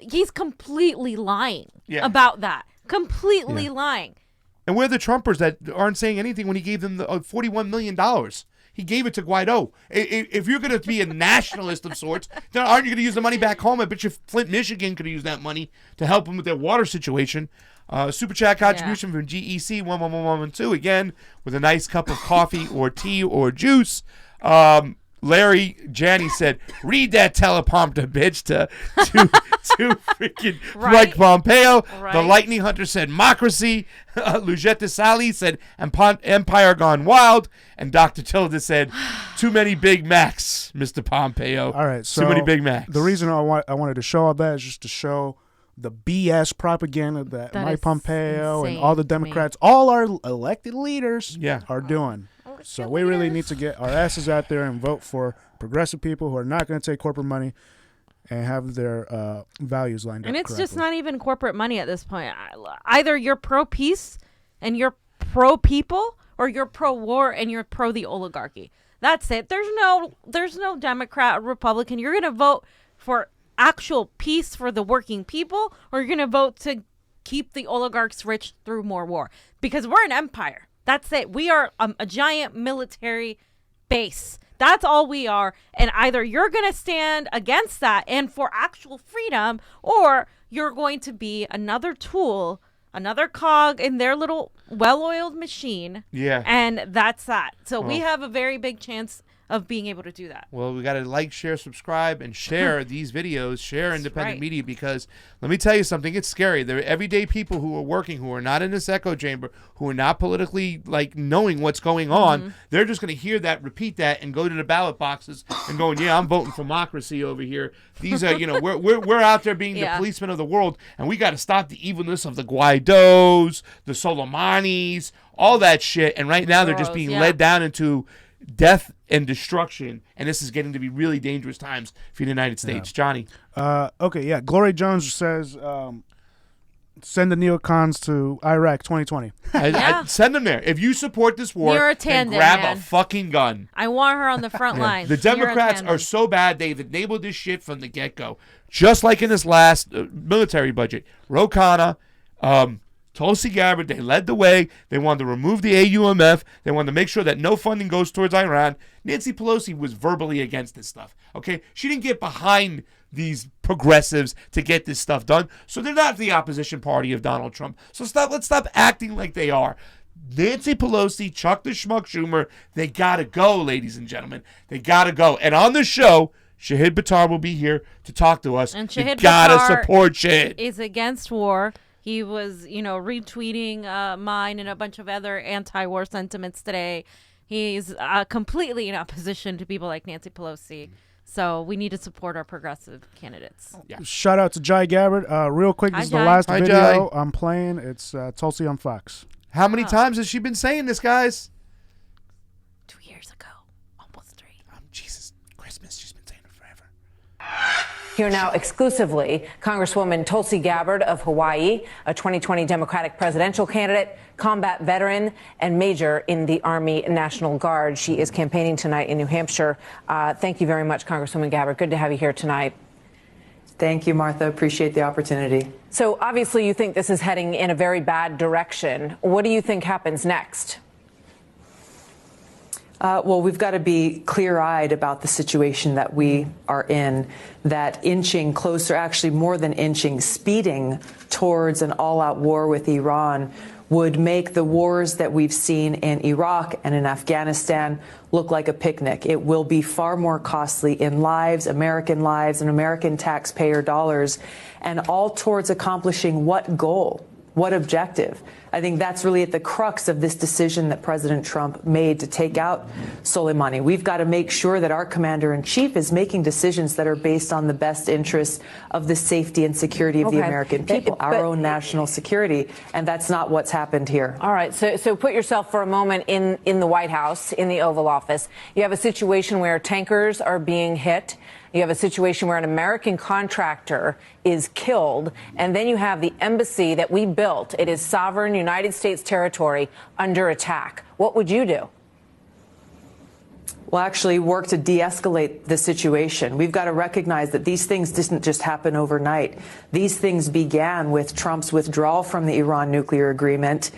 He's completely lying about that. Completely lying. And we're the Trumpers that aren't saying anything when he gave them the $41 million. He gave it to Guaido. If you're going to be a nationalist of sorts, then aren't you going to use the money back home? I bet you Flint, Michigan could have used that money to help them with their water situation. Super chat contribution from GEC 11112 again with a nice cup of coffee or tea or juice. Larry Janney said, "Read that teleprompter, bitch." To freaking Mike Pompeo. Right. The Lightning Hunter said, "Democracy." Lugetta Sally said, "Empire gone wild." And Dr. Tilda said, "Too many Big Macs, Mr. Pompeo." All right, so too many Big Macs. The reason I wanted to show all that is just to show the BS propaganda that Mike Pompeo and all the Democrats, all our elected leaders, are doing. So we really need to get our asses out there and vote for progressive people who are not going to take corporate money and have their values lined up. And it's correctly. just not even corporate money at this point. Either you're pro-peace and you're pro-people, or you're pro-war and you're pro the oligarchy. That's it. There's no Democrat or Republican. You're going to vote for actual peace for the working people, or you're going to vote to keep the oligarchs rich through more war. Because we're an empire. That's it. We are a giant military base. That's all we are. And either you're going to stand against that and for actual freedom, or you're going to be another tool, another cog in their little well-oiled machine. Yeah. And that's that. So we have a very big chance of being able to do that. Well, we got to like, share, subscribe, and share these videos, share independent media, because let me tell you something, it's scary. There are everyday people who are working, who are not in this echo chamber, who are not politically knowing what's going on. They're just going to hear that, repeat that, and go to the ballot boxes and going, yeah, I'm voting for democracy over here. These are, we're out there being the policemen of the world, and we got to stop the evilness of the Guaidos, the Soleimanis, all that shit. And right now they're just being led down into death and destruction, and this is getting to be really dangerous times for the United States. Johnny. Glory Jones says, send the neocons to Iraq 2020. Send them there. If you support this war, then grab a fucking gun. I want her on the front lines. The Democrats are so bad, they've enabled this shit from the get-go. Just like in this last military budget. Ro Khanna, Tulsi Gabbard, they led the way. They wanted to remove the AUMF. They wanted to make sure that no funding goes towards Iran. Nancy Pelosi was verbally against this stuff. Okay? She didn't get behind these progressives to get this stuff done. So they're not the opposition party of Donald Trump. So let's stop acting like they are. Nancy Pelosi, Chuck the Schmuck Schumer, they gotta go, ladies and gentlemen. They gotta go. And on the show, Shahid Buttar will be here to talk to us. And Shahid gotta Buttar support Shahid. Is against war. He was, retweeting mine and a bunch of other anti-war sentiments today. He's completely in opposition to people like Nancy Pelosi. So we need to support our progressive candidates. Shout out to Jai Gabbard. Real quick, this is the last video I'm playing. It's Tulsi on Fox. How many times has she been saying this, guys? 2 years ago. Almost 3. Jesus Christmas. She's been saying it forever. Here now exclusively, Congresswoman Tulsi Gabbard of Hawaii, a 2020 Democratic presidential candidate, combat veteran, and major in the Army National Guard. She is campaigning tonight in New Hampshire. Thank you very much, Congresswoman Gabbard. Good to have you here tonight. Thank you, Martha. Appreciate the opportunity. So obviously you think this is heading in a very bad direction. What do you think happens next? Well, we've got to be clear-eyed about the situation that we are in, that inching closer, actually more than inching, speeding towards an all-out war with Iran would make the wars that we've seen in Iraq and in Afghanistan look like a picnic. It will be far more costly in lives, American lives, and American taxpayer dollars, and all towards accomplishing what goal? What objective? I think that's really at the crux of this decision that President Trump made to take out Soleimani. We've got to make sure that our commander-in-chief is making decisions that are based on the best interests of the safety and security of the American people, our own national security, and that's not what's happened here. All right, so put yourself for a moment in the White House, in the Oval Office. You have a situation where tankers are being hit. You have a situation where an American contractor is killed, and then you have the embassy that we built. It is sovereign United States territory under attack. What would you do? will actually work to de-escalate the situation. We've got to recognize that these things didn't just happen overnight. These things began with Trump's withdrawal from the Iran nuclear agreement,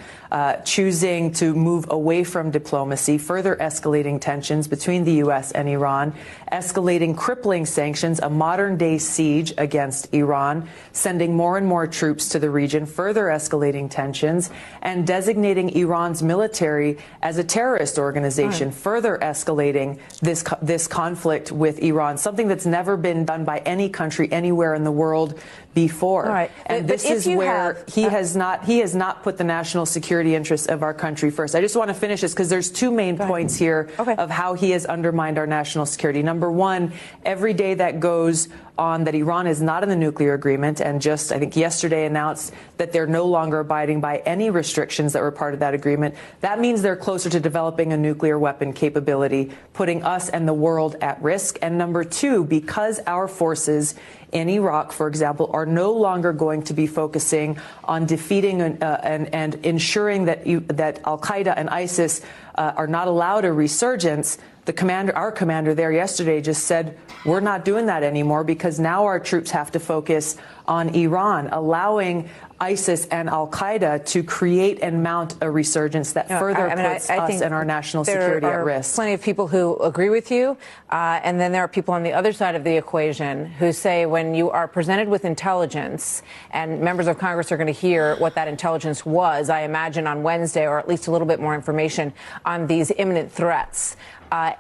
choosing to move away from diplomacy, further escalating tensions between the U.S. and Iran, escalating crippling sanctions, a modern-day siege against Iran, sending more and more troops to the region, further escalating tensions, and designating Iran's military as a terrorist organization, further escalating this conflict with Iran, something that's never been done by any country anywhere in the world before. And this is where he has not put the national security interests of our country first. I just want to finish this because there's two main points here of how he has undermined our national security. Number one, every day that goes on that Iran is not in the nuclear agreement and just, I think yesterday announced that they're no longer abiding by any restrictions that were part of that agreement. That means they're closer to developing a nuclear weapon capability, putting us and the world at risk. And number two, because our forces in Iraq, for example, are no longer going to be focusing on defeating and ensuring that al-Qaeda and ISIS are not allowed a resurgence. Our commander there yesterday just said, we're not doing that anymore because now our troops have to focus on Iran, allowing ISIS and al-Qaeda to create and mount a resurgence that further puts us and our national security at risk. Plenty of people who agree with you, and then there are people on the other side of the equation who say when you are presented with intelligence, and members of Congress are going to hear what that intelligence was, I imagine on Wednesday, or at least a little bit more information on these imminent threats,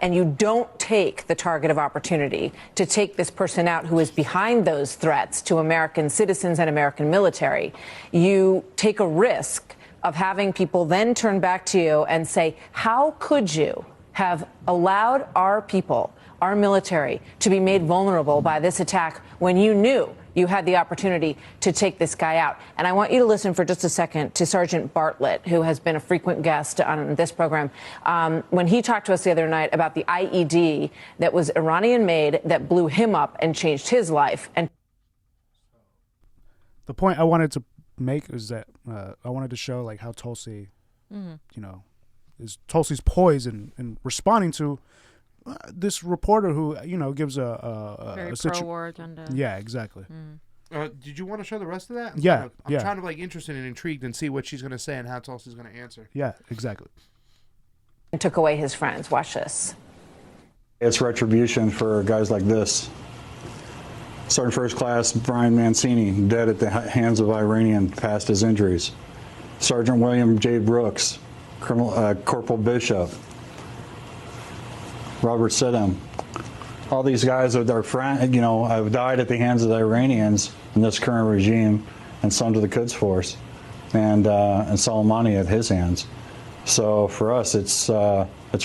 and you don't take the target of opportunity to take this person out who is behind those threats to American citizens and American military, you take a risk of having people then turn back to you and say, how could you have allowed our people, our military, to be made vulnerable by this attack when you knew you had the opportunity to take this guy out? And I want you to listen for just a second to Sergeant Bartlett, who has been a frequent guest on this program, when he talked to us the other night about the IED that was Iranian-made that blew him up and changed his life. And the point I wanted to make is that I wanted to show like how Tulsi, is Tulsi's poise in responding to this reporter who, gives a very pro-war agenda. Yeah, exactly. Did you want to show the rest of that? Yeah, I'm kind of interested and intrigued and see what she's going to say and how Tulsi's going to answer. Yeah, exactly. And took away his friends. Watch this. It's retribution for guys like this. Sergeant First Class Brian Mancini, dead at the hands of Iranian, passed his injuries. Sergeant William J. Brooks, Corporal Bishop, Robert Siddham. All these guys are have died at the hands of the Iranians in this current regime, and some to the Quds Force, and Soleimani at his hands. So for us, it's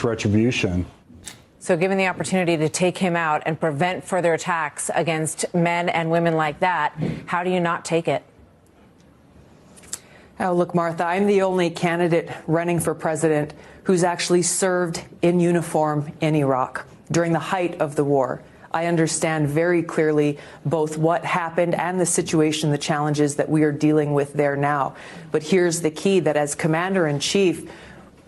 retribution. So given the opportunity to take him out and prevent further attacks against men and women like that, how do you not take it? Oh, look, Martha, I'm the only candidate running for president who's actually served in uniform in Iraq during the height of the war. I understand very clearly both what happened and the situation, the challenges that we are dealing with there now. But here's the key, that as commander-in-chief,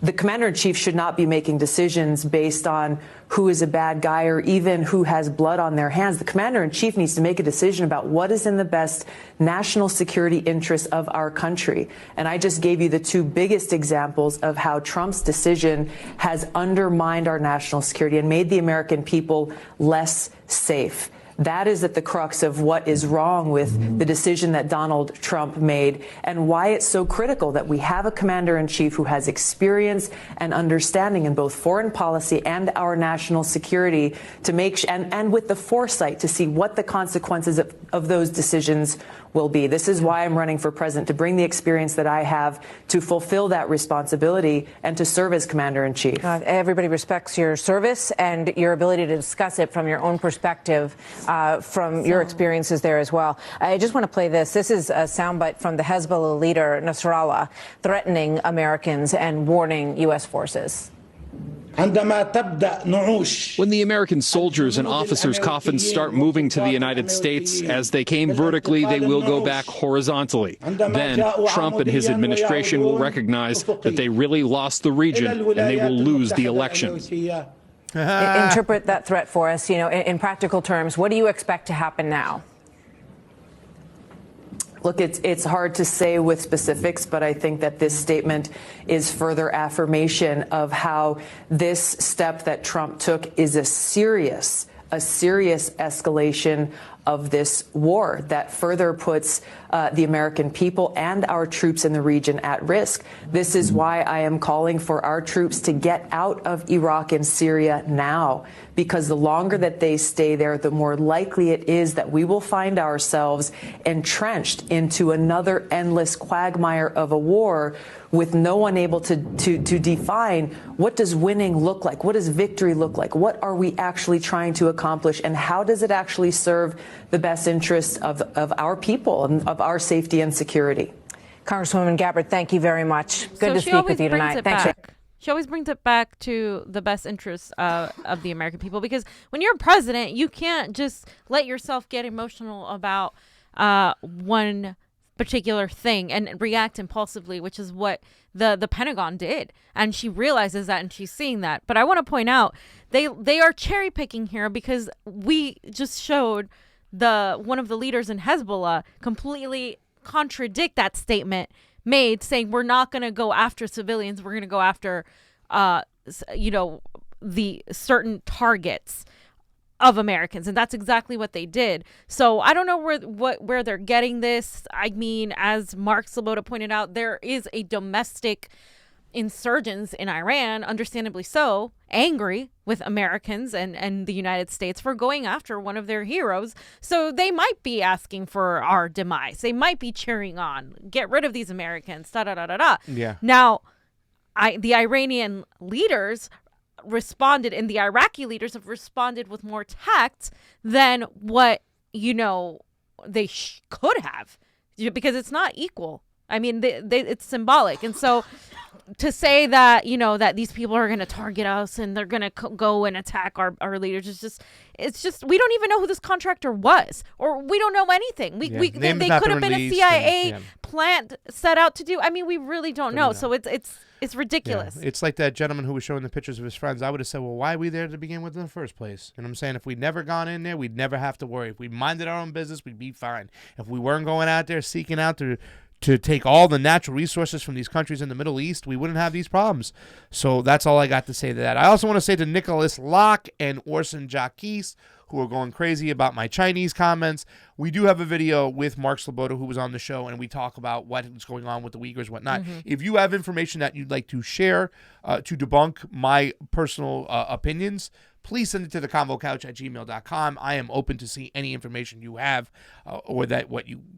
the commander-in-chief should not be making decisions based on who is a bad guy or even who has blood on their hands. The commander-in-chief needs to make a decision about what is in the best national security interests of our country. And I just gave you the two biggest examples of how Trump's decision has undermined our national security and made the American people less safe. That is at the crux of what is wrong with the decision that Donald Trump made and why it's so critical that we have a commander-in-chief who has experience and understanding in both foreign policy and our national security to make and with the foresight to see what the consequences of those decisions will be. This is why I'm running for president, to bring the experience that I have to fulfill that responsibility and to serve as commander-in-chief. Everybody respects your service and your ability to discuss it from your own perspective, from your experiences there as well. I just want to play this. This is a soundbite from the Hezbollah leader, Nasrallah, threatening Americans and warning U.S. forces. When the American soldiers and officers' coffins start moving to the United States, as they came vertically, they will go back horizontally. Then Trump and his administration will recognize that they really lost the region and they will lose the election. interpret that threat for us, in practical terms. What do you expect to happen now? Look, it's hard to say with specifics, but I think that this statement is further affirmation of how this step that Trump took is a serious escalation of this war that further puts the American people and our troops in the region at risk. This is why I am calling for our troops to get out of Iraq and Syria now, because the longer that they stay there, the more likely it is that we will find ourselves entrenched into another endless quagmire of a war with no one able to define what does winning look like, what does victory look like, what are we actually trying to accomplish, and how does it actually serve the best interests of our people and of our safety and security. Congresswoman Gabbard, thank you very much. Good to speak with you tonight. Thanks. She always brings it back to the best interests of the American people, because when you're president, you can't just let yourself get emotional about one particular thing and react impulsively, which is what the Pentagon did. And she realizes that, and she's seeing that. But I want to point out, they are cherry picking here, because we just showed one of the leaders in Hezbollah completely contradict that statement made, saying we're not going to go after civilians, we're going to go after the certain targets of Americans, and that's exactly what they did. So I don't know where they're getting this. I mean, as Mark Sloboda pointed out, there is a domestic insurgents in Iran, understandably so, angry with Americans and the United States for going after one of their heroes. So they might be asking for our demise. They might be cheering on, get rid of these Americans, da-da-da-da-da. Yeah. Now, the Iranian leaders responded, and the Iraqi leaders have responded with more tact than what, they could have, because it's not equal. I mean, it's symbolic. And so to say that, that these people are going to target us and they're going to go and attack our leaders, it's just, we don't even know who this contractor was, or we don't know anything. They could have been a CIA plant set out to do. I mean, we really don't know. So it's ridiculous. Yeah. It's like that gentleman who was showing the pictures of his friends. I would have said, well, why are we there to begin with in the first place? And I'm saying, if we'd never gone in there, we'd never have to worry. If we minded our own business, we'd be fine. If we weren't going out there seeking out to take all the natural resources from these countries in the Middle East, we wouldn't have these problems. So that's all I got to say to that. I also want to say to Nicholas Locke and Orson Jacques, who are going crazy about my Chinese comments, we do have a video with Mark Sloboda, who was on the show, and we talk about what's going on with the Uyghurs, whatnot. Mm-hmm. If you have information that you'd like to share to debunk my personal opinions, please send it to theconvocouch@gmail.com. I am open to see any information you have or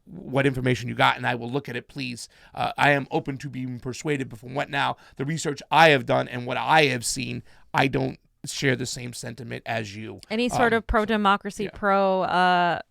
what information you got, and I will look at it, please. I am open to being persuaded, but from the research I have done and what I have seen, I don't share the same sentiment as you. Any sort of pro-democracy, pro-OAS,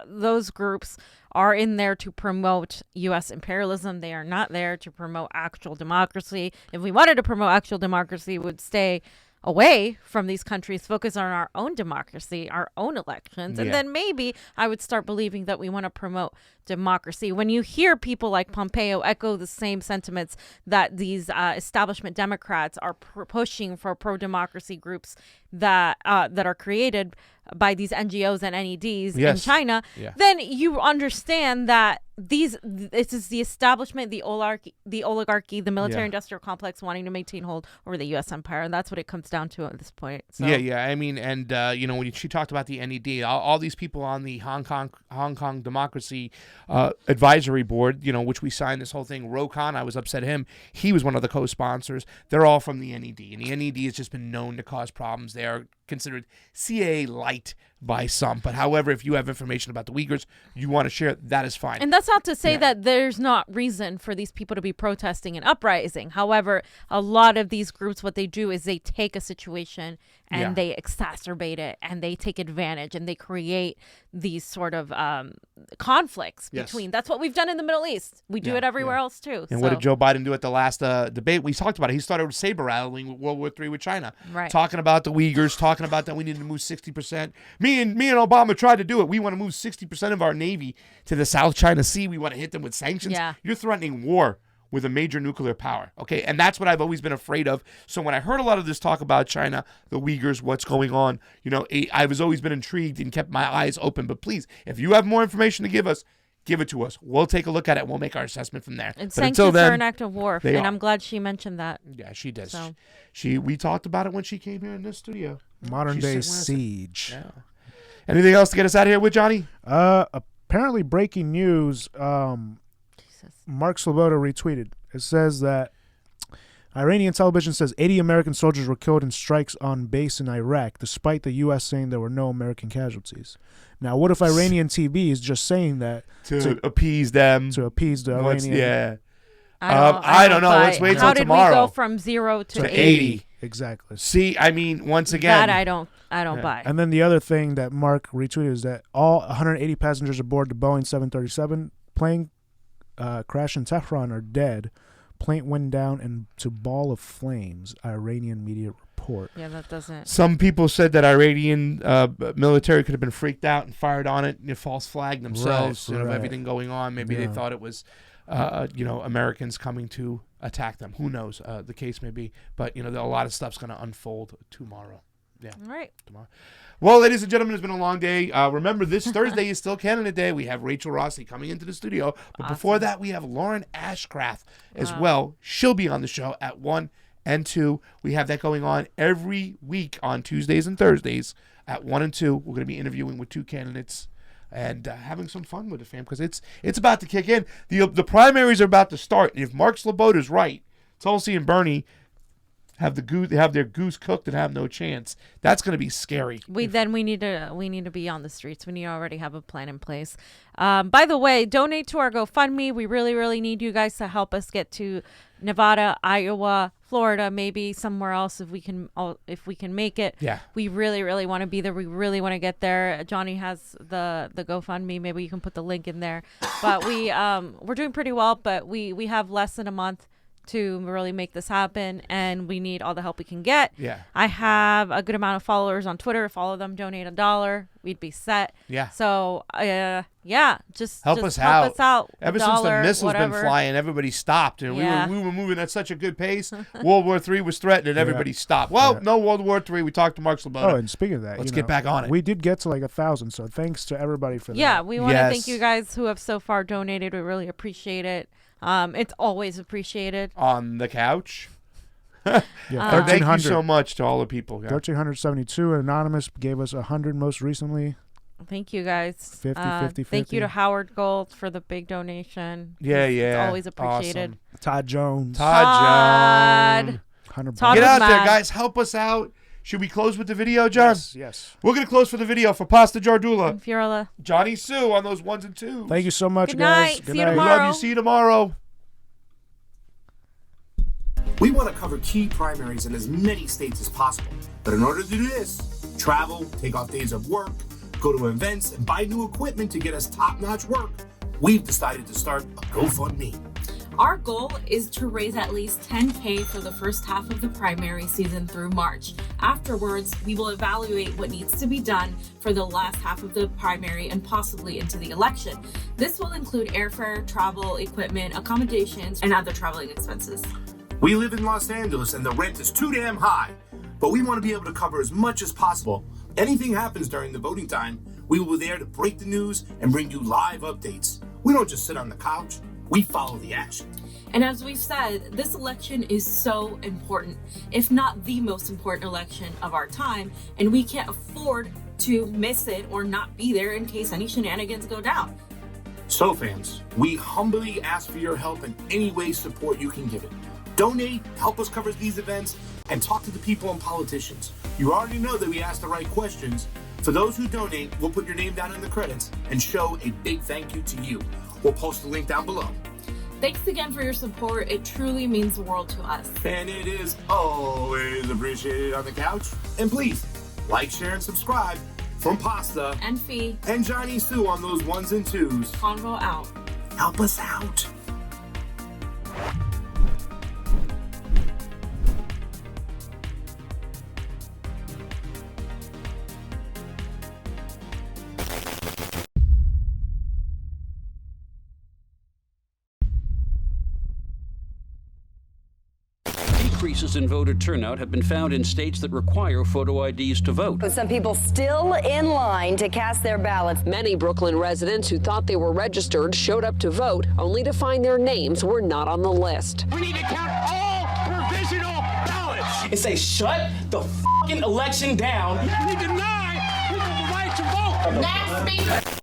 those groups are in there to promote U.S. imperialism. They are not there to promote actual democracy. If we wanted to promote actual democracy, we would stay away from these countries, focus on our own democracy, our own elections, and then maybe I would start believing that we want to promote democracy. When you hear people like Pompeo echo the same sentiments that these establishment Democrats are pushing for pro-democracy groups that are created by these NGOs and NEDs in China, then you understand that this is the establishment, the oligarchy, the military-industrial complex wanting to maintain hold over the U.S. empire, and that's what it comes down to at this point. So. Yeah. I mean, and when she talked about the NED, all these people on the Hong Kong Democracy Advisory Board, which we signed this whole thing. Ro Khan, I was upset him. He was one of the co-sponsors. They're all from the NED, and the NED has just been known to cause problems. They are considered CIA light by some. But however, if you have information about the Uyghurs you want to share, that is fine. And that's not to say that there's not reason for these people to be protesting and uprising. However, a lot of these groups, what they do is they take a situation and they exacerbate it, and they take advantage, and they create these sort of conflicts between. That's what we've done in the Middle East. We do it everywhere else too. And what did Joe Biden do at the last debate? We talked about it. He started saber rattling with World War III with China, talking about the Uyghurs, talking about that we need to move 60%. Me and Obama tried to do it. We want to move 60% of our Navy to the South China Sea. We want to hit them with sanctions. Yeah. You're threatening war with a major nuclear power. Okay, and that's what I've always been afraid of. So when I heard a lot of this talk about China, the Uyghurs, what's going on, I was always been intrigued and kept my eyes open. But please, if you have more information to give us, give it to us. We'll take a look at it. We'll make our assessment from there. And sanctions are an act of war, and I'm glad she mentioned that. Yeah, she does. So. We talked about it when she came here in this studio. Modern day siege. Yeah. Anything else to get us out of here with, Johnny? Apparently breaking news. Mark Sloboda retweeted. It says that Iranian television says 80 American soldiers were killed in strikes on base in Iraq, despite the U.S. saying there were no American casualties. Now, what if Iranian TV is just saying that to appease them? To appease the Iranian. Yeah. I don't know. Let's wait till tomorrow. How did we go from 0 to 80? Exactly. See, I mean, once again. That I don't buy. And then the other thing that Mark retweeted is that all 180 passengers aboard the Boeing 737 plane crash in Tehran are dead. Plane went down into ball of flames, Iranian media report. Yeah, that doesn't. Some people said that Iranian military could have been freaked out and fired on it, false flagged themselves, of everything going on. Maybe they thought it was, Americans coming to attack them. Who knows? The case may be. But, a lot of stuff's going to unfold tomorrow. Yeah. All right. Tomorrow. Well, ladies and gentlemen, it's been a long day. Remember, this Thursday is still Canada Day. We have Rachel Rossi coming into the studio. But before that, we have Lauren Ashcraft as well. She'll be on the show at 1 and 2. We have that going on every week on Tuesdays and Thursdays at 1 and 2. We're going to be interviewing with 2 candidates and having some fun with the fam because it's about to kick in. The primaries are about to start. And if Mark Sloboda's right, Tulsi and Bernie have their goose cooked and have no chance. That's going to be scary. We need to be on the streets. We need to already have a plan in place. By the way, donate to our GoFundMe. We really, really need you guys to help us get to Nevada, Iowa, Florida, maybe somewhere else if we can make it. Yeah. We really, really want to be there. We really want to get there. Johnny has the GoFundMe. Maybe you can put the link in there. But we're doing pretty well, but we have less than a month to really make this happen, and we need all the help we can get. Yeah. I have a good amount of followers on Twitter. Follow them, donate $1. We'd be set. Yeah. So, just help us out. Ever since the missiles whatever. Been flying, everybody stopped. And yeah. we were moving at such a good pace. World War III was threatened, and everybody stopped. Well, no World War III. We talked to Mark Sloboda. Oh, and speaking of that, let's get back on it. We did get to like 1,000, so thanks to everybody for that. Yeah, we want to thank you guys who have so far donated. We really appreciate it. It's always appreciated. On the couch. Yeah, thank you so much to all the people. 1,372. Anonymous gave us 100 most recently. Thank you guys. 50. Thank you to Howard Gold for the big donation. Yeah. It's always appreciated. Awesome. Todd Jones. Todd. Todd get out mad. there, guys. Help us out. Should we close with the video, John? Yes. We're going to close for the video for Pasta Jardula. And Fiorella. Johnny Sue on those 1s and 2s. Thank you so much, Good guys. night. See you tomorrow. We love you. See you tomorrow. We want to cover key primaries in as many states as possible. But in order to do this, travel, take off days of work, go to events, and buy new equipment to get us top-notch work, we've decided to start a GoFundMe. Our goal is to raise at least $10,000 for the first half of the primary season through March. Afterwards, we will evaluate what needs to be done for the last half of the primary and possibly into the election. This will include airfare, travel, equipment, accommodations, and other traveling expenses. We live in Los Angeles and the rent is too damn high, but we want to be able to cover as much as possible. Anything happens during the voting time, we will be there to break the news and bring you live updates. We don't just sit on the couch. We follow the action. And as we've said, this election is so important, if not the most important election of our time, and we can't afford to miss it or not be there in case any shenanigans go down. So fans, we humbly ask for your help in any way support you can give it. Donate, help us cover these events, and talk to the people and politicians. You already know that we ask the right questions. For those who donate, we'll put your name down in the credits and show a big thank you to you. We'll post the link down below. Thanks again for your support. It truly means the world to us. And it is always appreciated on the couch. And please, like, share, and subscribe from Pasta and Fee and Johnny Sue on those 1s and 2s. Convo out. Help us out. increases in voter turnout have been found in states that require photo IDs to vote. With some people still in line to cast their ballots. Many Brooklyn residents who thought they were registered showed up to vote, only to find their names were not on the list. We need to count all provisional ballots. And say, shut the fucking election down. We deny people the right to vote. Next speaker.